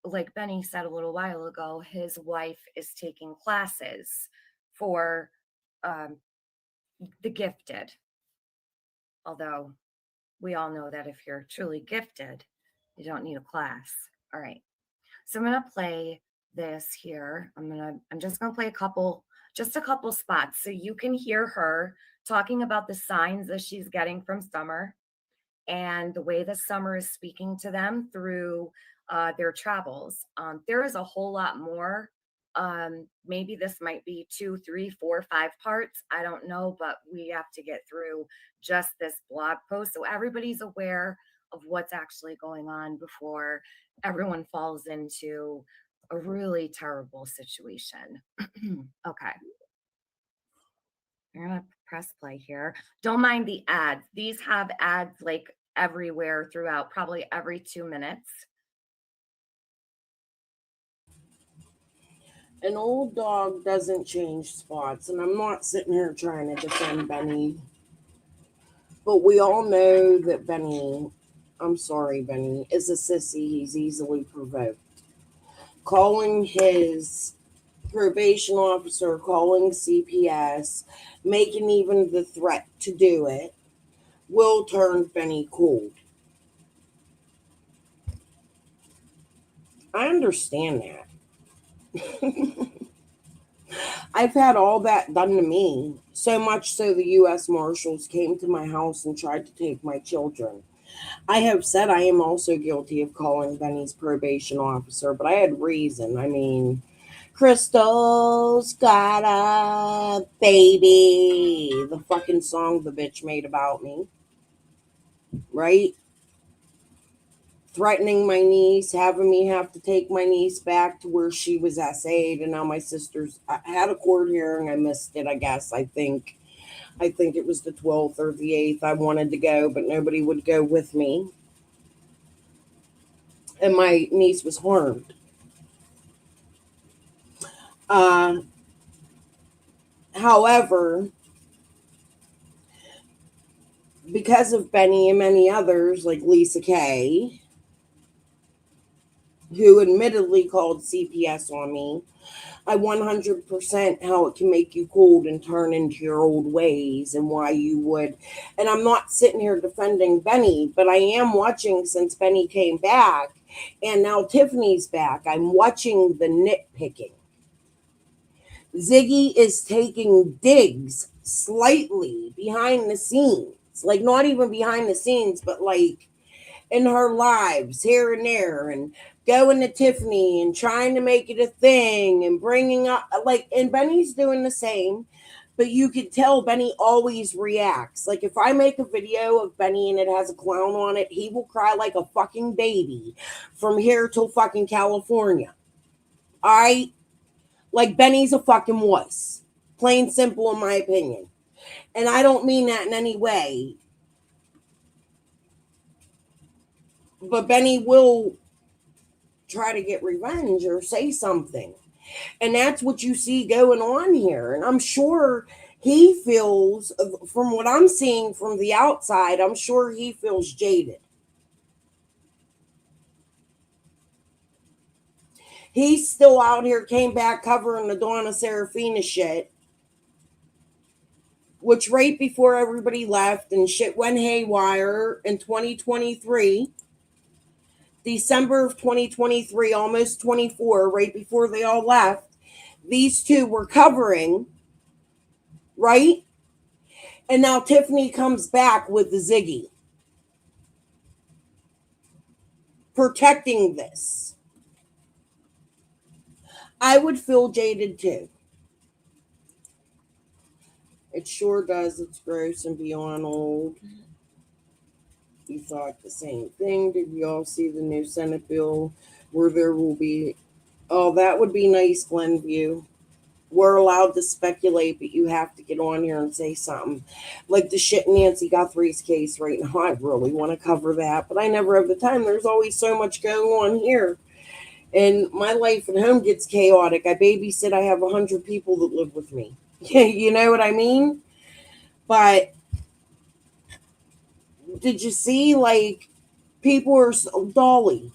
like Benny said a little while ago, his wife is taking classes for um, the gifted. Although we all know that if you're truly gifted, you don't need a class. All right. So I'm going to play this here. I'm just going to play just a couple spots so you can hear her talking about the signs that she's getting from Summer and the way that Summer is speaking to them through their travels. There is a whole lot more. Maybe this might be 2, 3, 4, 5 parts. I don't know, but we have to get through just this blog post so everybody's aware of what's actually going on before everyone falls into a really terrible situation. Okay. I'm gonna press play here. Don't mind the ads. These have ads like everywhere throughout, probably every 2 minutes. An old dog doesn't change spots, and I'm not sitting here trying to defend Benny, but we all know that Benny, I'm sorry, Benny, is a sissy. He's easily provoked. Calling his probation officer, calling CPS, making even the threat to do it, will turn Benny cold. I understand that. I've had all that done to me, so much so the U.S. Marshals came to my house and tried to take my children. I have said I am also guilty of calling Benny's probation officer, but I had reason. I mean, Crystal's got a baby. The fucking song the bitch made about me. Right? Threatening my niece, having me have to take my niece back to where she was SA'd, and now my sister's. I had a court hearing. I missed it, I guess. I think it was the 12th or the 8th. I wanted to go, but nobody would go with me. And my niece was harmed. However, because of Benny and many others, like Lisa Kay, who admittedly called CPS on me, I 100% how it can make you cold and turn into your old ways and why you would. And I'm not sitting here defending Benny, but I am watching since Benny came back and now Tiffany's back. I'm watching the nitpicking. Ziggy is taking digs slightly behind the scenes, like not even behind the scenes, but like in her lives here and there, and going to Tiffany and trying to make it a thing and bringing up and Benny's doing the same, but you could tell Benny always reacts. Like if I make a video of Benny and it has a clown on it, he will cry like a fucking baby from here till fucking California. All right? Like Benny's a fucking wuss. Plain simple in my opinion. And I don't mean that in any way. But Benny will try to get revenge or say something. And that's what you see going on here. And I'm sure he feels, from what I'm seeing from the outside, I'm sure he feels jaded. He's still out here, came back covering the Donna Serafina shit. which right before everybody left and shit went haywire in 2023, December of 2023, almost 24, right before they all left, these two were covering, right? And now Tiffany comes back with the Ziggy, protecting this. I would feel jaded too. It sure does. It's gross and beyond old. You thought the same thing. Did you all see the new Senate bill where there will be... Oh, that would be nice, Glenview. We're allowed to speculate, but you have to get on here and say something. Like the shit in Nancy Guthrie's case right now. I really want to cover that, but I never have the time. There's always so much going on here. And my life at home gets chaotic. I babysit. I have 100 people that live with me. You know what I mean? But did you see, like, people are... Dolly.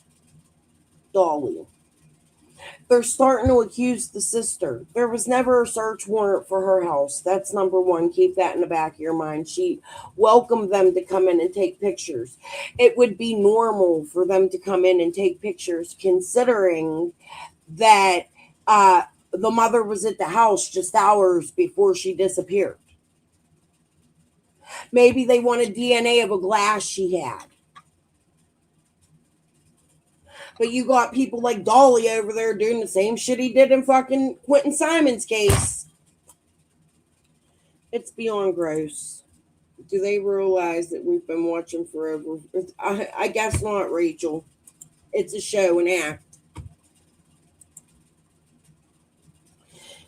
They're starting to accuse the sister. There was never a search warrant for her house. That's number one. Keep that in the back of your mind. She welcomed them to come in and take pictures. It would be normal for them to come in and take pictures, considering that the mother was at the house just hours before she disappeared. Maybe they wanted DNA of a glass she had. But you got people like Dolly over there doing the same shit he did in fucking Quentin Simon's case. It's beyond gross. Do they realize that we've been watching forever? I guess not, Rachel. It's a show, an act.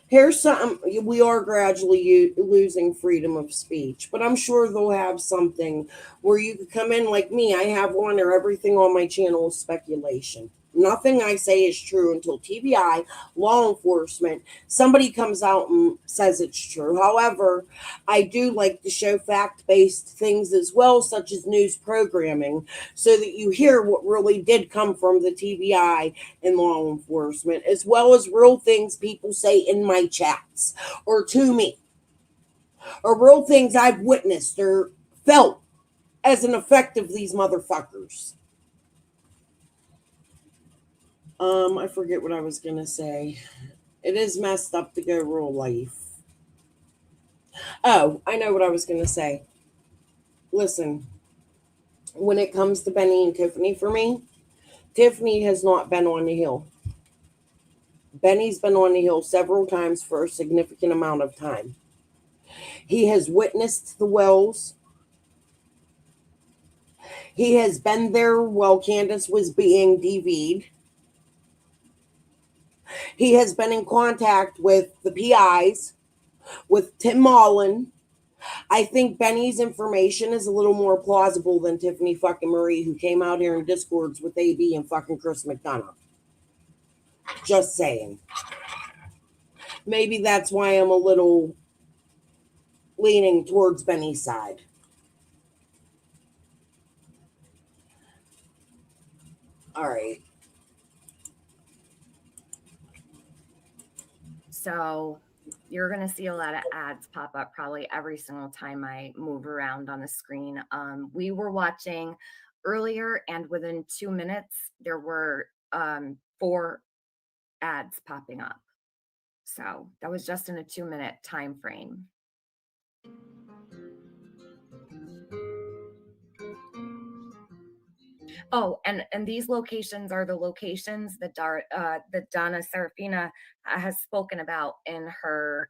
Here's something. We are gradually losing freedom of speech, but I'm sure they'll have something where you could come in like me. I have one, or everything on my channel is speculation. Nothing I say is true until TBI, law enforcement, somebody comes out and says it's true. However, I do like to show fact-based things as well, such as news programming, so that you hear what really did come from the TBI and law enforcement, as well as real things people say in my chats or to me, or real things I've witnessed or felt as an effect of these motherfuckers. I forget what I was going to say. It is messed up to go real life. Oh, I know what I was going to say. Listen, when it comes to Benny and Tiffany for me, Tiffany has not been on the hill. Benny's been on the hill several times for a significant amount of time. He has witnessed the wells. He has been there while Candace was being DV'd. He has been in contact with the PIs, with Tim Mullen. I think Benny's information is a little more plausible than Tiffany fucking Marie, who came out here in discords with AB and fucking Chris McDonough. Just saying. Maybe that's why I'm a little leaning towards Benny's side. All right. So you're going to see a lot of ads pop up probably every single time I move around on the screen. We were watching earlier, and within 2 minutes, there were 4 ads popping up. So that was just in a 2-minute time frame. Oh, and these locations are the locations that Donna Serafina has spoken about in her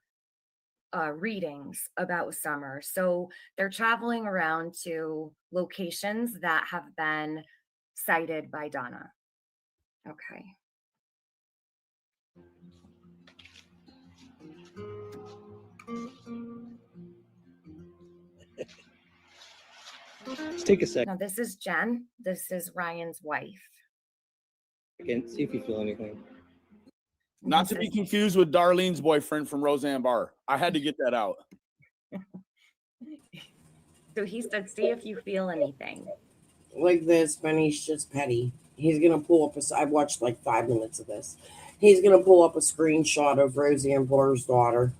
readings about Summer. So they're traveling around to locations that have been cited by Donna. Okay. Let's take a second. Now, this is Jen. This is Ryan's wife. See if you feel anything. Not to be confused with Darlene's boyfriend from Roseanne Barr. I had to get that out. So he said, see if you feel anything. Like this, Benny's just petty. He's going to pull up I've watched like 5 minutes of this. He's going to pull up a screenshot of Roseanne Barr's daughter.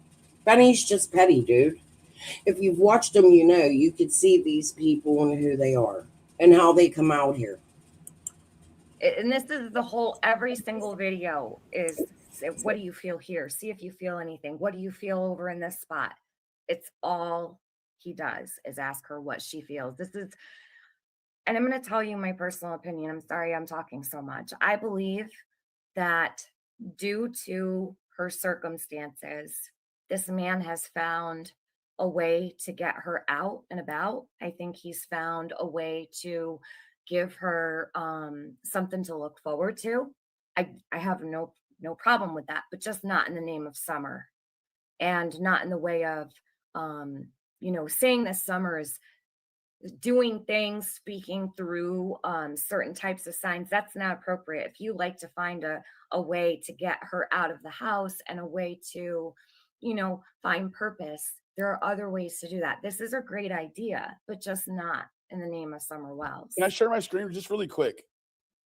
Benny's just petty, dude. If you've watched them, you know you could see these people and who they are and how they come out here. And this is the whole, every single video is, say, what do you feel here? See if you feel anything. What do you feel over in this spot? It's all he does is ask her what she feels. This is, and I'm going to tell you my personal opinion. I'm sorry I'm talking so much. I believe that due to her circumstances, this man has found a way to get her out and about. I think he's found a way to give her something to look forward to. I have no problem with that, but just not in the name of summer, and not in the way of saying that summer is doing things, speaking through certain types of signs. That's not appropriate. If you like to find a way to get her out of the house and a way to find purpose, there are other ways to do that. This is a great idea, but just not in the name of Summer Wells. Can I share my screen just really quick?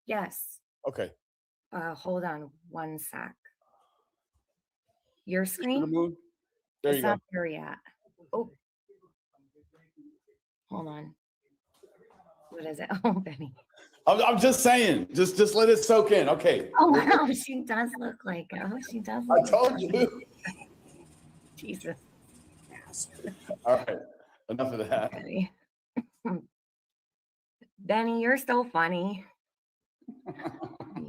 Yes. Okay. Hold on one sec. Your Just gonna screen? move. There you It's go. not there yet. Oh. Hold on. What is it? Oh, Benny. I'm just saying. Just let it soak in. Okay. Oh, wow. She does look like it. Oh, she does I look told like you. Jesus. All right. Enough of that. Benny. Benny, you're so funny.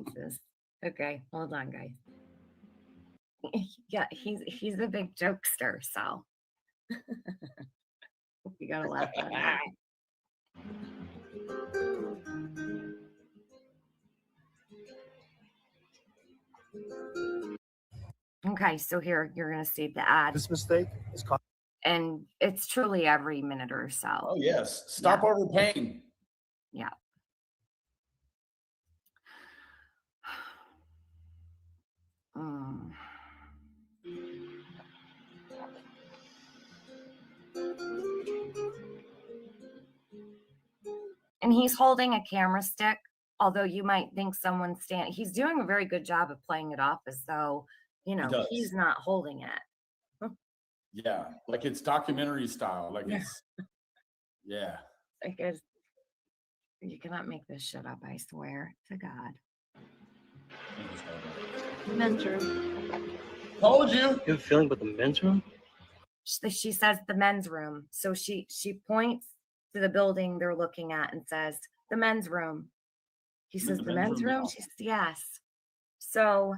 Jesus. Okay, hold on, guys. Yeah, he's a big jokester, so you gotta laugh at that. Okay, so here you're gonna see the ad, This mistake is caught. and it's truly every minute or so. Oh yes. Stop overpaying. Yeah. Mm. And he's holding a camera stick, although you might think someone's standing. He's doing a very good job of playing it off as though, does. he's not holding it. Yeah. Like it's documentary style. Like it's yeah. Like you cannot make this shit up, I swear to God. Men's room. Told you. You have a feeling about the men's room? She says the men's room. So she points to the building they're looking at and says, the men's room. He says, the men's room? She says, yes. So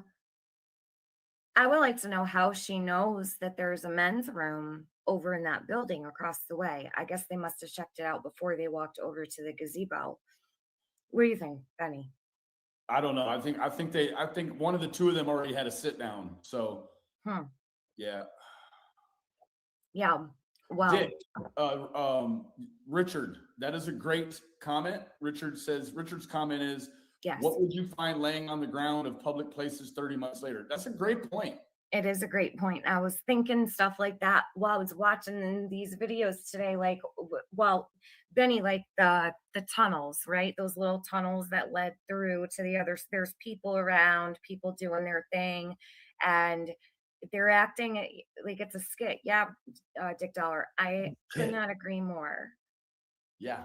I would like to know how she knows that there's a men's room over in that building across the way. I guess they must have checked it out before they walked over to the gazebo. What do you think, Benny? I don't know. I think one of the two of them already had a sit down. So yeah. Yeah. Well, Dick, Richard, that is a great comment. Richard's comment is, yes. what would you find laying on the ground of public places 30 months later? That's a great point. It is a great point. I was thinking stuff like that while I was watching these videos today. Like, well, Benny, like the tunnels, right? Those little tunnels that led through to the others. There's people around, people doing their thing, and they're acting like it's a skit. Yeah, Dick Dollar, I could not agree more. Yeah.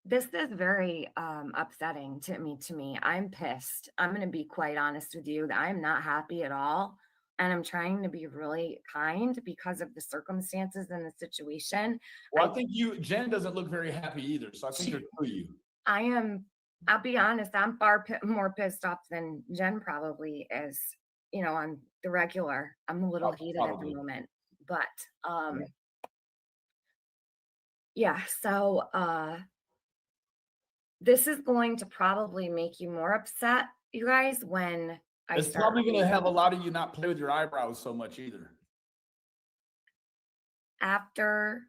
This is very upsetting to me. I'm pissed. I'm going to be quite honest with you. I'm not happy at all. And I'm trying to be really kind because of the circumstances and the situation. Well, I think Jen doesn't look very happy either. So I think there's two of you. I'll be honest, I'm far more pissed off than Jen probably is, on the regular. I'm a little heated probably. at the moment. But yeah, so this is going to probably make you more upset, you guys, when It's probably going to have a lot of you not play with your eyebrows so much either. After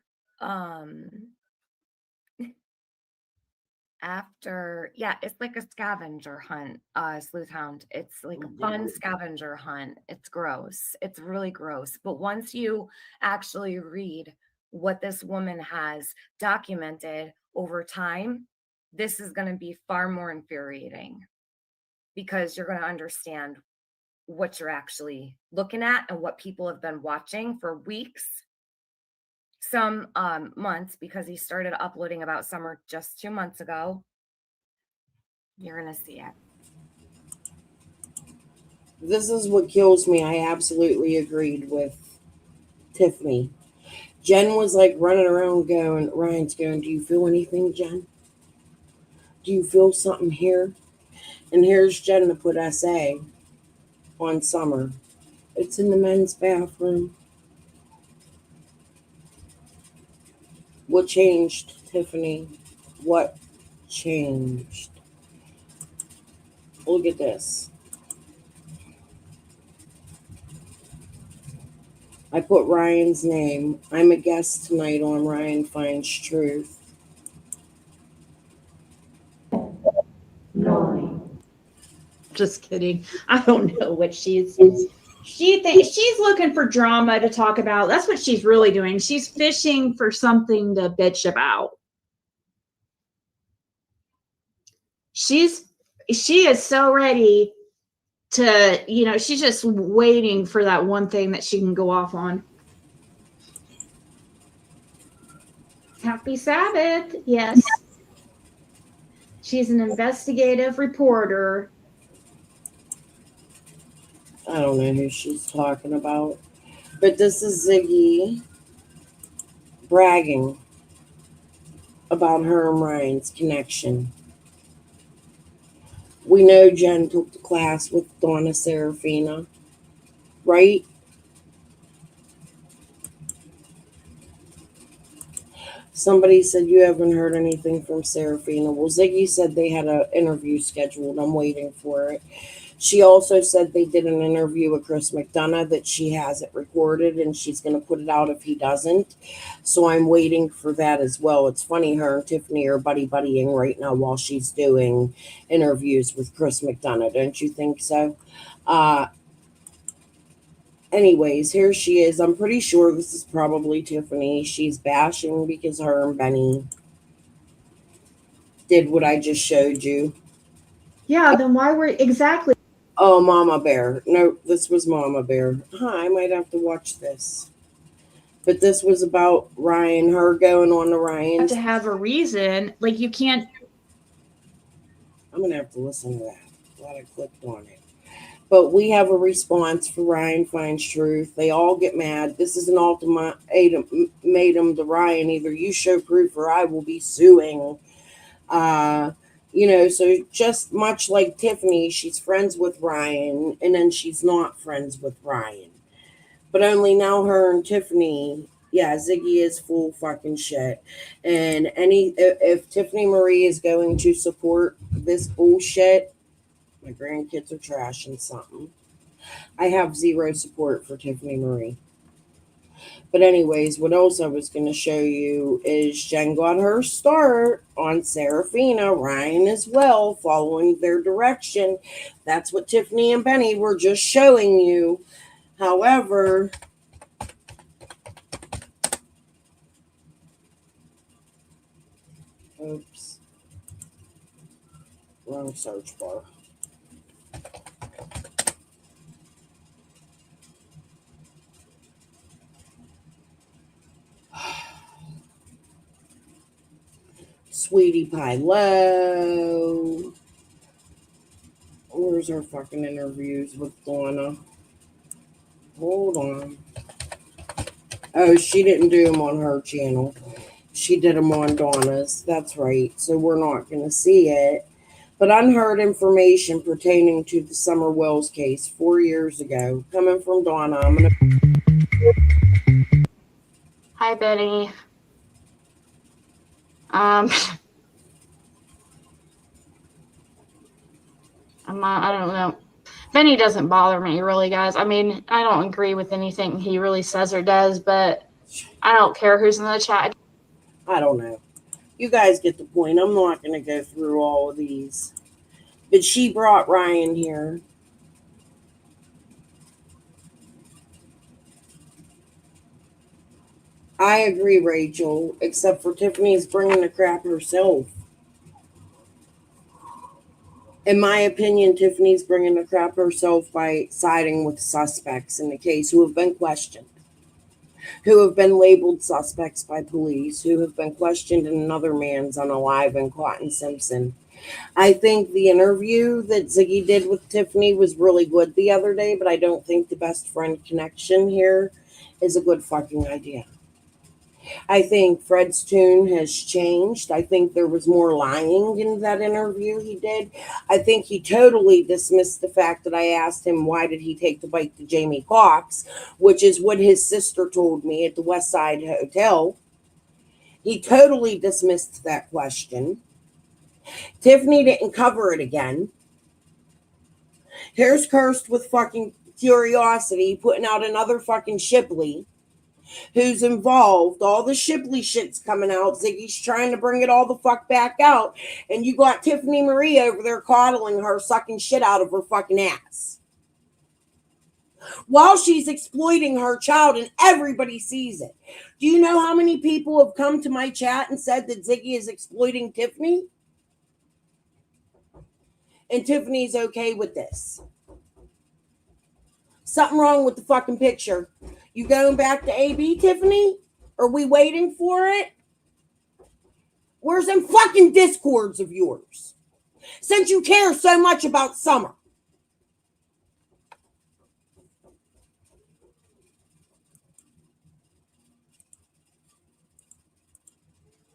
it's like a scavenger hunt, sleuth hound. It's like a fun scavenger hunt. It's gross. It's really gross. But once you actually read what this woman has documented over time, this is going to be far more infuriating, because you're going to understand what you're actually looking at and what people have been watching for weeks, some months, because he started uploading about Summer just 2 months ago. You're gonna see it. This is what kills me. I absolutely agreed with Tiffany. Jen was like running around going, Ryan's going, do you feel anything, Jen? Do you feel something here? And here's Jen to put SA on Summer. It's in the men's bathroom. What changed, Tiffany? What changed? Look at this. I put Ryan's name. I'm a guest tonight on Ryan Finds Truth. Just kidding. I don't know what she thinks she's looking for drama to talk about. That's what she's really doing. She's fishing for something to bitch about. She is so ready to, she's just waiting for that one thing that she can go off on. Happy Sabbath. Yes. She's an investigative reporter. I don't know who she's talking about. But this is Ziggy bragging about her and Ryan's connection. We know Jen took the class with Donna Serafina, right? Somebody said you haven't heard anything from Serafina. Well, Ziggy said they had an interview scheduled. I'm waiting for it. She also said they did an interview with Chris McDonough that she has it recorded and she's going to put it out if he doesn't. So I'm waiting for that as well. It's funny, her and Tiffany are buddying right now while she's doing interviews with Chris McDonough. Don't you think so? Anyways, here she is. I'm pretty sure this is probably Tiffany. She's bashing because her and Benny did what I just showed you. Yeah, then why were exactly? Oh, Mama Bear. No, this was Mama Bear. I might have to watch this. But this was about Ryan, her going on to Ryan. To have a reason. Like, you can't. I'm going to have to listen to that. Glad I clicked on it. But we have a response for Ryan Finds Truth. They all get mad. This is an ultimatum to Ryan. Either you show proof or I will be suing. So just much like Tiffany, she's friends with Ryan, and then she's not friends with Ryan. But only now her and Tiffany, Ziggy is full fucking shit. And if Tiffany Marie is going to support this bullshit, my grandkids are trashing something. I have zero support for Tiffany Marie. But anyways, what else I was going to show you is Jen got her start on Serafina, Ryan as well, following their direction. That's what Tiffany and Benny were just showing you. However, oops, wrong search bar. Sweetie Pie Low. Where's our fucking interviews with Donna? Hold on. Oh, she didn't do them on her channel. She did them on Donna's. That's right. So we're not going to see it. But unheard information pertaining to the Summer Wells case 4 years ago. Coming from Donna. I'm going to... Hi, Benny. I don't know. Benny doesn't bother me, really, guys. I mean, I don't agree with anything he really says or does, but I don't care who's in the chat. I don't know. You guys get the point. I'm not going to go through all of these. But she brought Ryan here. I agree, Rachel, except for Tiffany's bringing the crap herself. In my opinion, Tiffany's bringing the crap herself by siding with suspects in the case who have been questioned, who have been labeled suspects by police, who have been questioned in another man's Unalive and Cotton Simpson. I think the interview that Ziggy did with Tiffany was really good the other day, but I don't think the best friend connection here is a good fucking idea. I think Fred's tune has changed. I think there was more lying in that interview he did. I think he totally dismissed the fact that I asked him why did he take the bike to Jamie Cox, which is what his sister told me at the West Side Hotel. He totally dismissed that question. Tiffany didn't cover it again. Here's Cursed with fucking curiosity, putting out another fucking Shipley who's involved. All the Shipley shit's coming out. Ziggy's trying to bring it all the fuck back out. And you got Tiffany Marie over there coddling her, sucking shit out of her fucking ass, while she's exploiting her child, and everybody sees it. Do you know how many people have come to my chat and said that Ziggy is exploiting Tiffany? And Tiffany's okay with this. Something wrong with the fucking picture. You going back to AB, Tiffany? Are we waiting for it? Where's them fucking discords of yours? Since you care so much about Summer.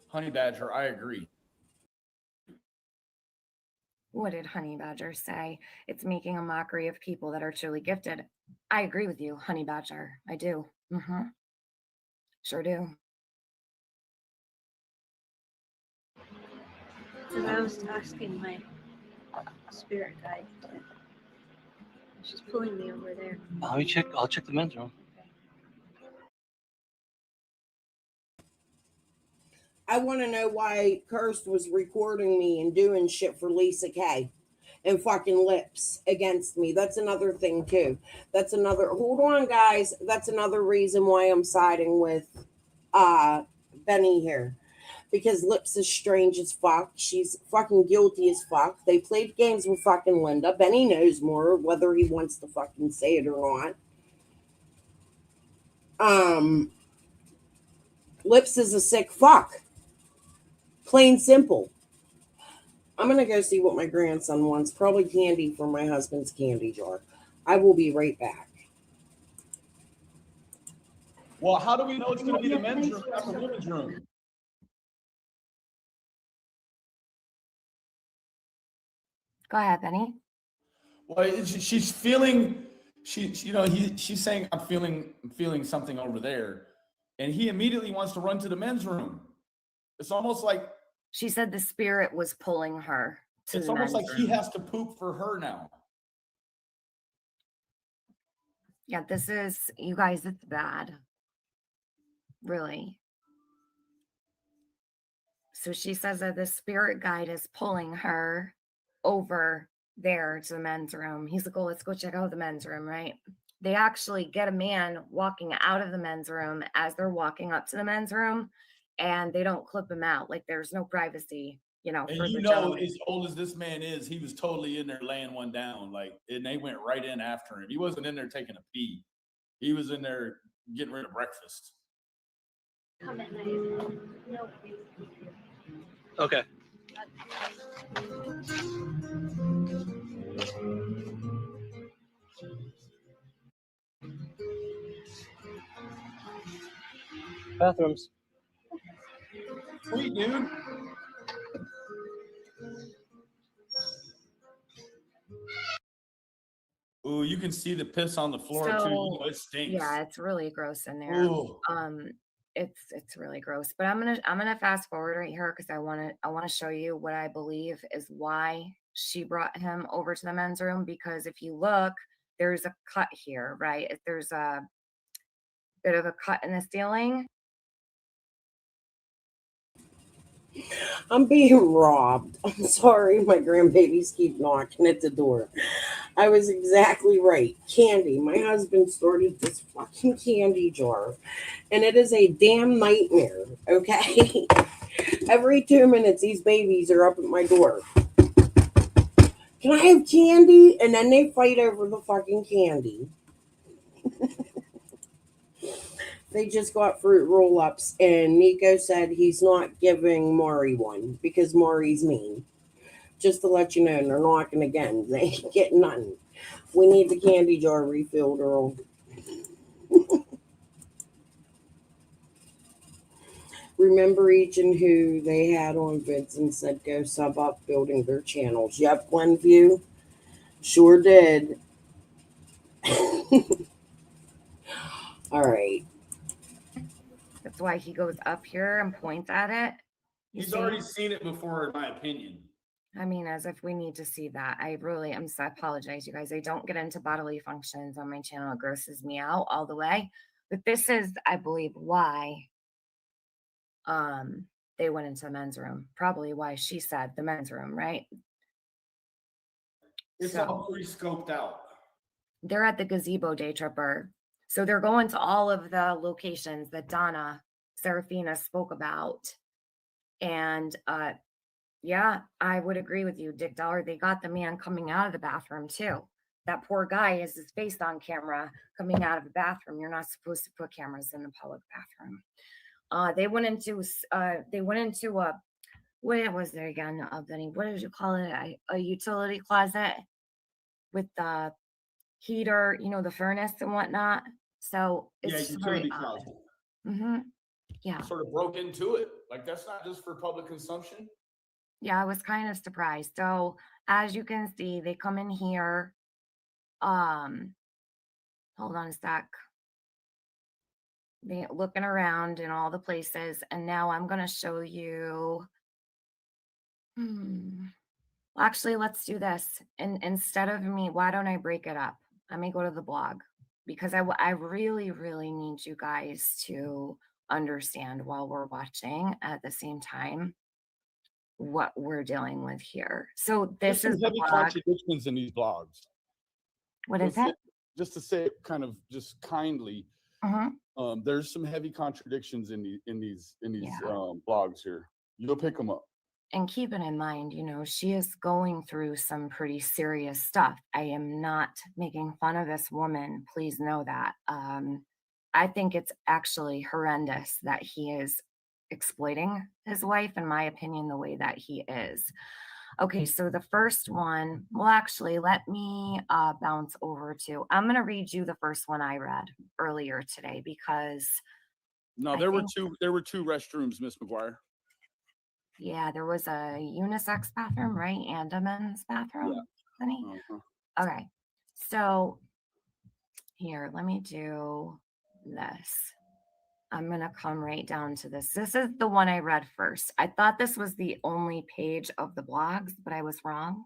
Honey Badger, I agree. What did Honey Badger say? It's making a mockery of people that are truly gifted. I agree with you, Honey Badger. I do. Sure do. And I was asking my spirit guide. She's pulling me over there. I'll check the men's room. I want to know why Cursed was recording me and doing shit for Lisa K and fucking Lips against me. That's another thing too. That's another, hold on guys. That's another reason why I'm siding with Benny here. Because Lips is strange as fuck. She's fucking guilty as fuck. They played games with fucking Linda. Benny knows more, whether he wants to fucking say it or not. Lips is a sick fuck. Plain simple. I'm going to go see what my grandson wants. Probably candy from my husband's candy jar. I will be right back. Well, how do we know it's going to be the men's room, not the women's room? Go ahead, Benny. Well, she's feeling. She's saying I'm feeling something over there, and he immediately wants to run to the men's room. It's almost like she said the spirit was pulling her to it's the almost men's like room. he has to poop for her now. Yeah, this is, you guys, it's bad. Really. So she says that the spirit guide is pulling her over there to the men's room. He's like, oh, let's go check out the men's room, right? They actually get a man walking out of the men's room as they're walking up to the men's room, and they don't clip him out. Like, there's no privacy, And as old as this man is, he was totally in there laying one down. Like, and they went right in after him. He wasn't in there taking a pee. He was in there getting rid of breakfast. Come at night. Nope. Okay. Bathrooms. Sweet, dude. Ooh, you can see the piss on the floor too. It stinks. Yeah, it's really gross in there. Ooh. It's really gross. But I'm gonna fast forward right here because I wanna show you what I believe is why she brought him over to the men's room. Because if you look, there's a cut here, right? There's a bit of a cut in the ceiling. I'm being robbed. I'm sorry, my grandbabies keep knocking at the door. I was exactly right. Candy. My husband started this fucking candy jar, and it is a damn nightmare, okay? Every 2 minutes, these babies are up at my door. Can I have candy? And then they fight over the fucking candy. They just got fruit roll-ups, and Nico said he's not giving Maury one because Maury's mean. Just to let you know, and they're knocking again. They ain't getting nothing. We need the candy jar refilled, Earl. Remember each and who they had on vids and said go sub up building their channels. Yep, Glenview. Sure did. All right. That's why he goes up here and points at it. You He's see? already seen it before, in my opinion. I mean, as if we need to see that. I really am so apologize, you guys. I don't get into bodily functions on my channel. It grosses me out all the way. But this is, I believe, why they went into the men's room. Probably why she said the men's room, right? It's all pre-scoped out. They're at the gazebo day tripper. So they're going to all of the locations that Donna Serafina spoke about. And yeah, I would agree with you, Dick Dollar. They got the man coming out of the bathroom too. That poor guy has his face on camera coming out of the bathroom. You're not supposed to put cameras in the public bathroom. They went into what was there again, Benny? What did you call it? A utility closet with the heater, you know, the furnace and whatnot. So it's utility closet. Mm-hmm. Yeah. Sort of broke into it. Like, that's not just for public consumption. Yeah, I was kind of surprised. So as you can see, they come in here. Hold on a sec. They looking around in all the places, and now I'm gonna show you. Well, actually, let's do this. And instead of me, why don't I break it up? Let me go to the blog because I really, really need you guys to understand while we're watching at the same time what we're dealing with here. So this is the heavy blog. contradictions in these blogs. What is it? Just to say it kind of just kindly, there's some heavy contradictions in these blogs here. You'll pick them up. And keep it in mind, you know, she is going through some pretty serious stuff. I am not making fun of this woman. Please know that. I think it's actually horrendous that he is exploiting his wife, in my opinion, the way that he is. Okay, so the first one, well, actually, let me bounce over to, I'm going to read you the first one I read earlier today because. No, there were two restrooms, Miss McGuire. Yeah, there was a unisex bathroom, right? And a men's bathroom, honey? Okay, so here, let me do this. I'm going to come right down to this. This is the one I read first. I thought this was the only page of the blogs, but I was wrong.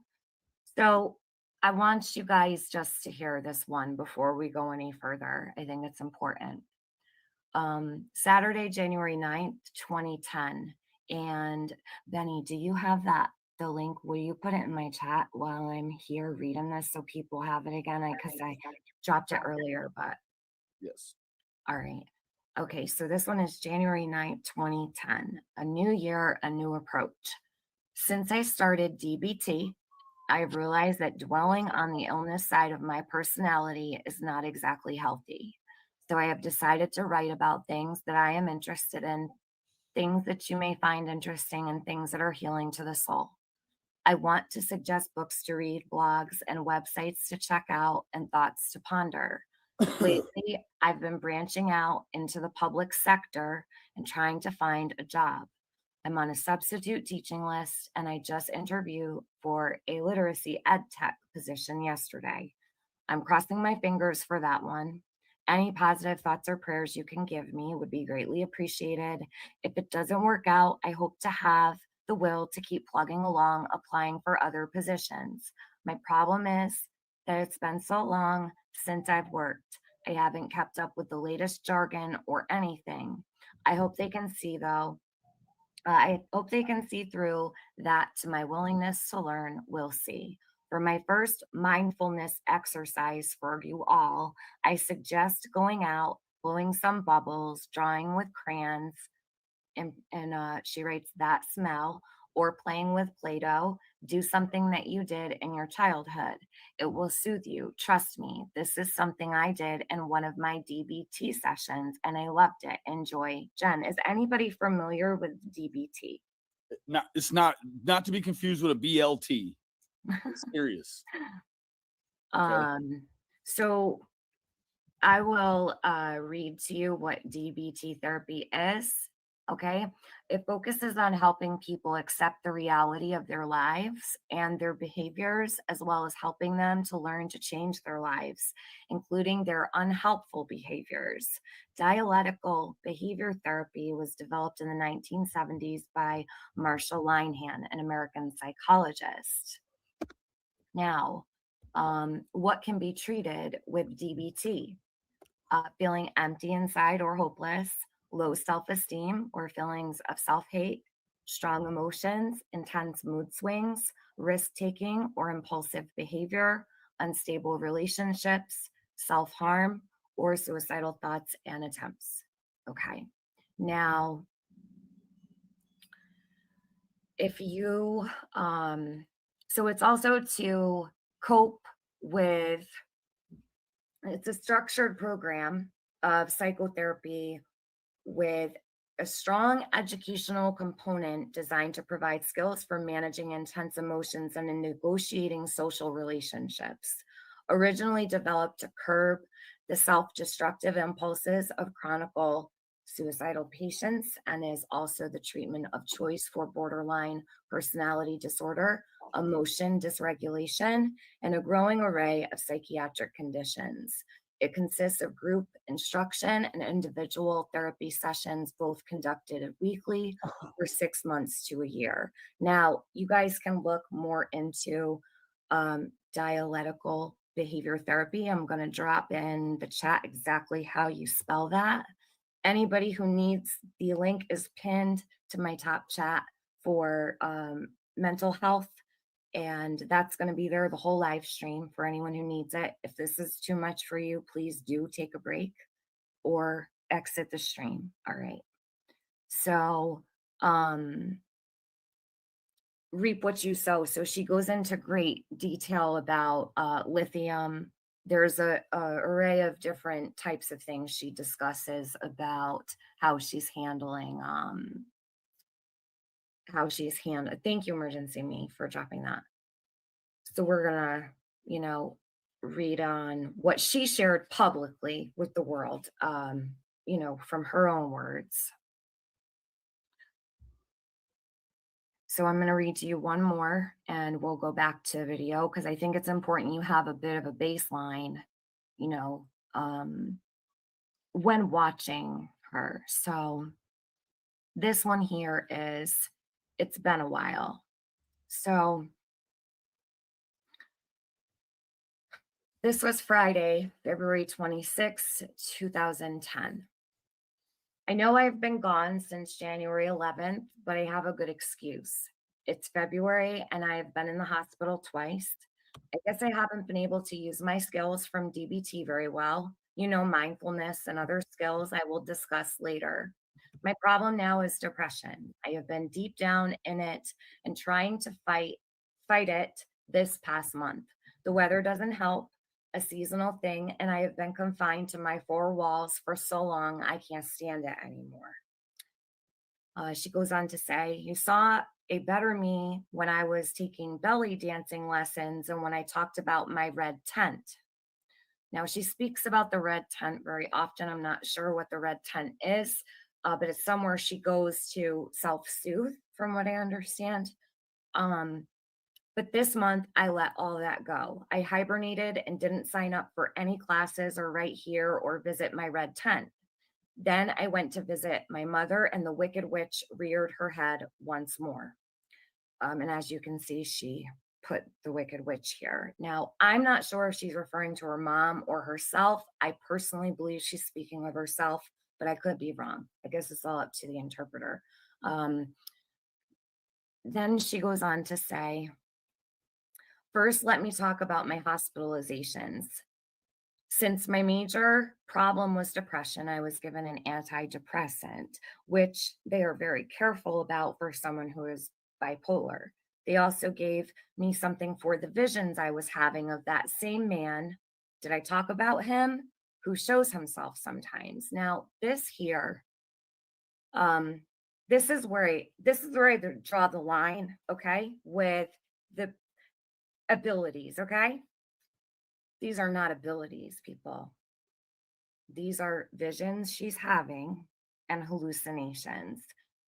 So I want you guys just to hear this one before we go any further. I think it's important. Saturday, January 9th, 2010. And Benny, do you have the link? Will you put it in my chat while I'm here reading this so people have it again? Because I dropped it earlier, but. Yes. All right. Okay, so this one is January 9th, 2010. A new year, a new approach. Since I started DBT, I've realized that dwelling on the illness side of my personality is not exactly healthy. So I have decided to write about things that I am interested in, things that you may find interesting, and things that are healing to the soul. I want to suggest books to read, blogs, and websites to check out, and thoughts to ponder. Lately, I've been branching out into the public sector and trying to find a job. I'm on a substitute teaching list, and I just interviewed for a literacy ed tech position yesterday. I'm crossing my fingers for that one. Any positive thoughts or prayers you can give me would be greatly appreciated. If it doesn't work out, I hope to have the will to keep plugging along, applying for other positions. My problem is that it's been so long since I've worked. I haven't kept up with the latest jargon or anything. I hope they can see, though. I hope they can see through that to my willingness to learn. We'll see. For my first mindfulness exercise for you all, I suggest going out, blowing some bubbles, drawing with crayons, and she writes that smell, or playing with Play-Doh. Do something that you did in your childhood. It will soothe you. Trust me. This is something I did in one of my DBT sessions and I loved it. Enjoy. Jen, is anybody familiar with DBT? It's not to be confused with a BLT. It's serious. So I will read to you what DBT therapy is. Okay. It focuses on helping people accept the reality of their lives and their behaviors, as well as helping them to learn to change their lives, including their unhelpful behaviors. Dialectical behavior therapy was developed in the 1970s by Marshall Linehan, an American psychologist. Now, what can be treated with DBT? Feeling empty inside or hopeless, low self-esteem or feelings of self-hate, strong emotions, intense mood swings, risk-taking or impulsive behavior, unstable relationships, self-harm, or suicidal thoughts and attempts. Okay. Now, if you, so it's also to cope with, it's a structured program of psychotherapy with a strong educational component designed to provide skills for managing intense emotions and in negotiating social relationships. Originally developed to curb the self-destructive impulses of chronic suicidal patients and is also the treatment of choice for borderline personality disorder, emotion dysregulation, and a growing array of psychiatric conditions. It consists of group instruction and individual therapy sessions, both conducted weekly for 6 months to a year. Now, you guys can look more into dialectical behavior therapy. I'm going to drop in the chat exactly how you spell that. Anybody who needs, the link is pinned to my top chat for mental health. And that's going to be there the whole live stream for anyone who needs it. If this is too much for you, please do take a break or exit the stream. All right. So, reap what you sow. So she goes into great detail about lithium. There's a array of different types of things she discusses about how she's handling thank you, Emergency Me, for dropping that. So we're gonna, read on what she shared publicly with the world, from her own words. So I'm gonna read to you one more and we'll go back to video because I think it's important you have a bit of a baseline, when watching her. So this one here is, it's been a while. So this was Friday, February 26, 2010. I know I've been gone since January 11th, but I have a good excuse. It's February and I have been in the hospital twice. I guess I haven't been able to use my skills from DBT very well. Mindfulness and other skills I will discuss later. My problem now is depression. I have been deep down in it and trying to fight it this past month. The weather doesn't help, a seasonal thing, and I have been confined to my 4 walls for so long I can't stand it anymore. She goes on to say, you saw a better me when I was taking belly dancing lessons and when I talked about my red tent. Now she speaks about the red tent very often. I'm not sure what the red tent is. But it's somewhere she goes to self-soothe, from what I understand. But this month, I let all that go. I hibernated and didn't sign up for any classes or write here or visit my red tent. Then I went to visit my mother and the Wicked Witch reared her head once more. And as you can see, she put the Wicked Witch here. Now, I'm not sure if she's referring to her mom or herself. I personally believe she's speaking of herself, but I could be wrong. I guess it's all up to the interpreter. Then she goes on to say, first, let me talk about my hospitalizations. Since my major problem was depression, I was given an antidepressant, which they are very careful about for someone who is bipolar. They also gave me something for the visions I was having of that same man. Did I talk about him? Who shows himself sometimes. Now, this here, this is where I draw the line, okay, with the abilities, okay? These are not abilities, people. These are visions she's having and hallucinations.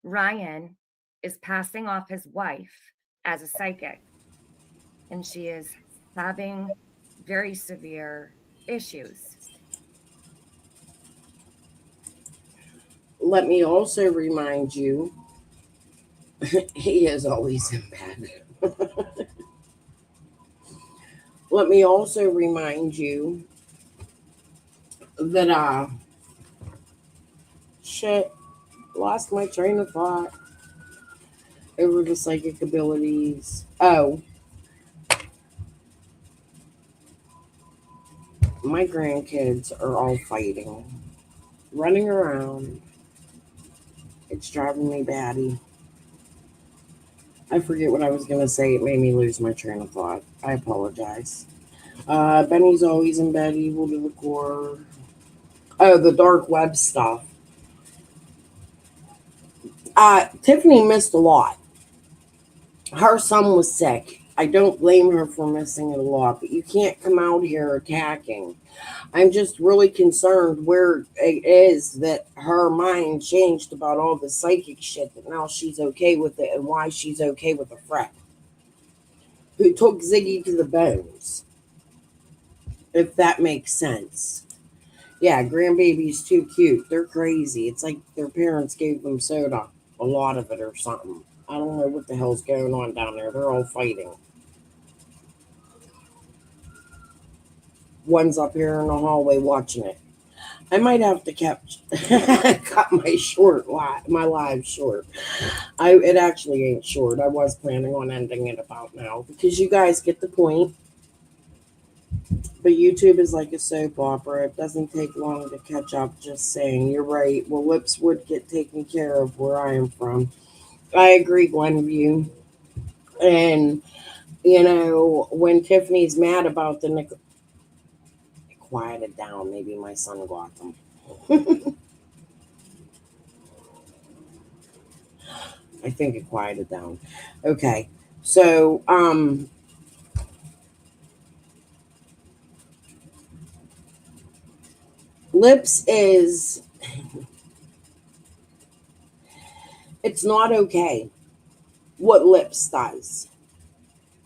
Ryan is passing off his wife as a psychic, and she is having very severe issues. Let me also remind you, he is always in bed. Let me also remind you that shit, lost my train of thought over the psychic abilities. Oh, my grandkids are all fighting, running around. It's driving me batty. I forget what I was going to say. It made me lose my train of thought. I apologize. Benny's always in bed, evil to the core. Oh, the dark web stuff. Tiffany missed a lot. Her son was sick. I don't blame her for missing it a lot, but you can't come out here attacking. I'm just really concerned where it is that her mind changed about all the psychic shit, that now she's okay with it, and why she's okay with a friend who took Ziggy to the bones, if that makes sense. Yeah, grandbaby's too cute. They're crazy. It's like their parents gave them soda, a lot of it or something. I don't know what the hell's going on down there. They're all fighting. One's up here in the hallway watching it. I might have to cut my live short. It actually ain't short. I was planning on ending it about now because you guys get the point. But YouTube is like a soap opera. It doesn't take long to catch up. Just saying. You're right. Well, lips would get taken care of where I am from. I agree, Glenview. And, when Tiffany's mad about the quieted down. Maybe my son got them. I think it quieted down. Okay. So, Lips is, it's not okay what Lips does.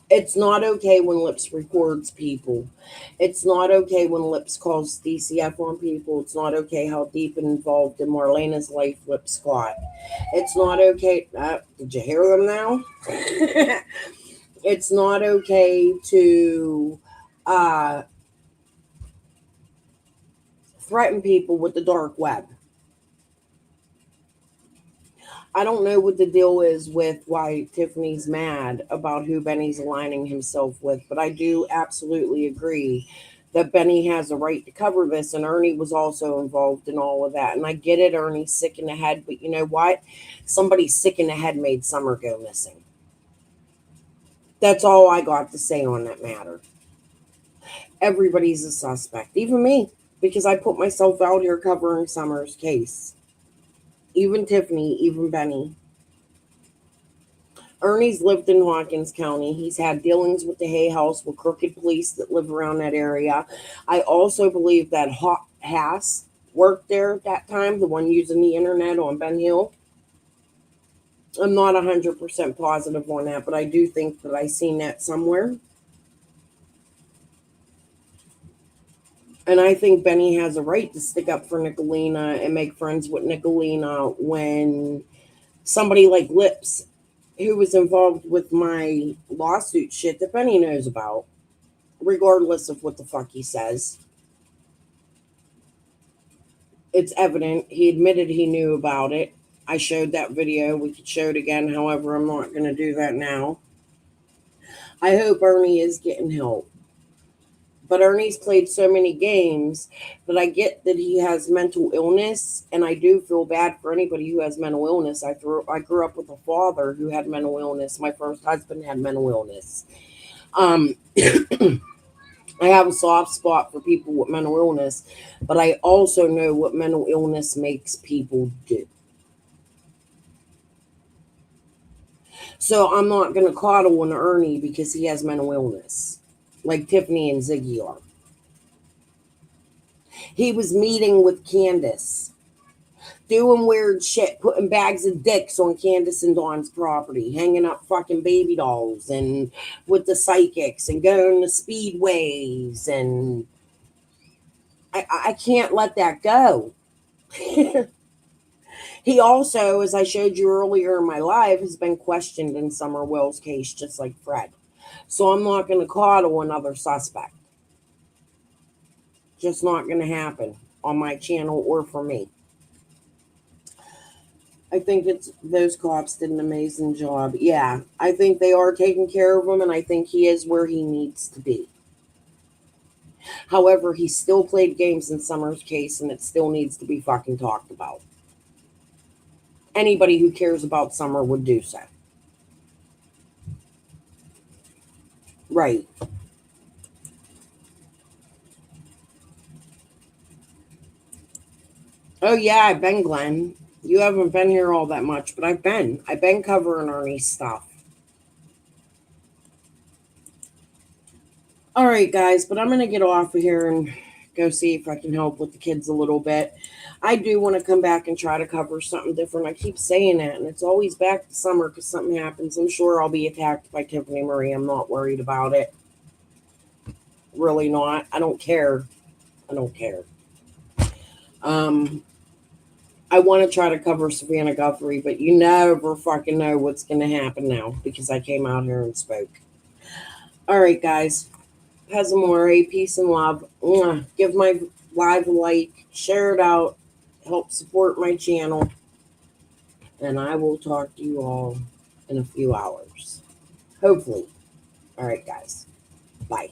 It's not okay when Lips records people. It's not okay when Lips calls DCF on people. It's not okay how deep and involved in Marlena's life Lips got. It's not okay. Did you hear them now? It's not okay to threaten people with the dark web. I don't know what the deal is with why Tiffany's mad about who Benny's aligning himself with, but I do absolutely agree that Benny has a right to cover this, and Ernie was also involved in all of that. And I get it, Ernie's sick in the head, but you know what? Somebody sick in the head made Summer go missing. That's all I got to say on that matter. Everybody's a suspect, even me, because I put myself out here covering Summer's case. Even Tiffany, even Benny. Ernie's lived in Hawkins County. He's had dealings with the Hay House, with crooked police that live around that area. I also believe that Haas worked there at that time, the one using the internet on Ben Hill. I'm not 100% positive on that, but I do think that I seen that somewhere. And I think Benny has a right to stick up for Nicolina and make friends with Nicolina when somebody like Lips, who was involved with my lawsuit shit that Benny knows about, regardless of what the fuck he says. It's evident. He admitted he knew about it. I showed that video. We could show it again. However, I'm not going to do that now. I hope Ernie is getting help. But Ernie's played so many games that I get that he has mental illness, and I do feel bad for anybody who has mental illness. I grew up with a father who had mental illness. My first husband had mental illness. I have a soft spot for people with mental illness, but I also know what mental illness makes people do. So I'm not going to coddle an Ernie because he has mental illness, like Tiffany and Ziggy are. He was meeting with Candace, doing weird shit, putting bags of dicks on Candace and Dawn's property, hanging up fucking baby dolls, and with the psychics, and going to speedways, and I can't let that go. He also, as I showed you earlier in my live, has been questioned in Summer Will's case, just like Fred. So I'm not going to coddle another suspect. Just not going to happen on my channel or for me. I think those cops did an amazing job. Yeah, I think they are taking care of him, and I think he is where he needs to be. However, he still played games in Summer's case, and it still needs to be fucking talked about. Anybody who cares about Summer would do so. Right. Oh, yeah, I've been, Glenn. You haven't been here all that much, but I've been. I've been covering Ernie's stuff. All right, guys, but I'm going to get off of here and go see if I can help with the kids a little bit. I do want to come back and try to cover something different. I keep saying that, and it's always back to Summer because something happens. I'm sure I'll be attacked by Tiffany Marie. I'm not worried about it. Really not. I don't care. I don't care. I want to try to cover Savannah Guthrie, but you never fucking know what's going to happen now because I came out here and spoke. All right, guys. Pesamore, peace and love. Give my live a like, share it out, help support my channel, and I will talk to you all in a few hours. Hopefully. All right, guys. Bye.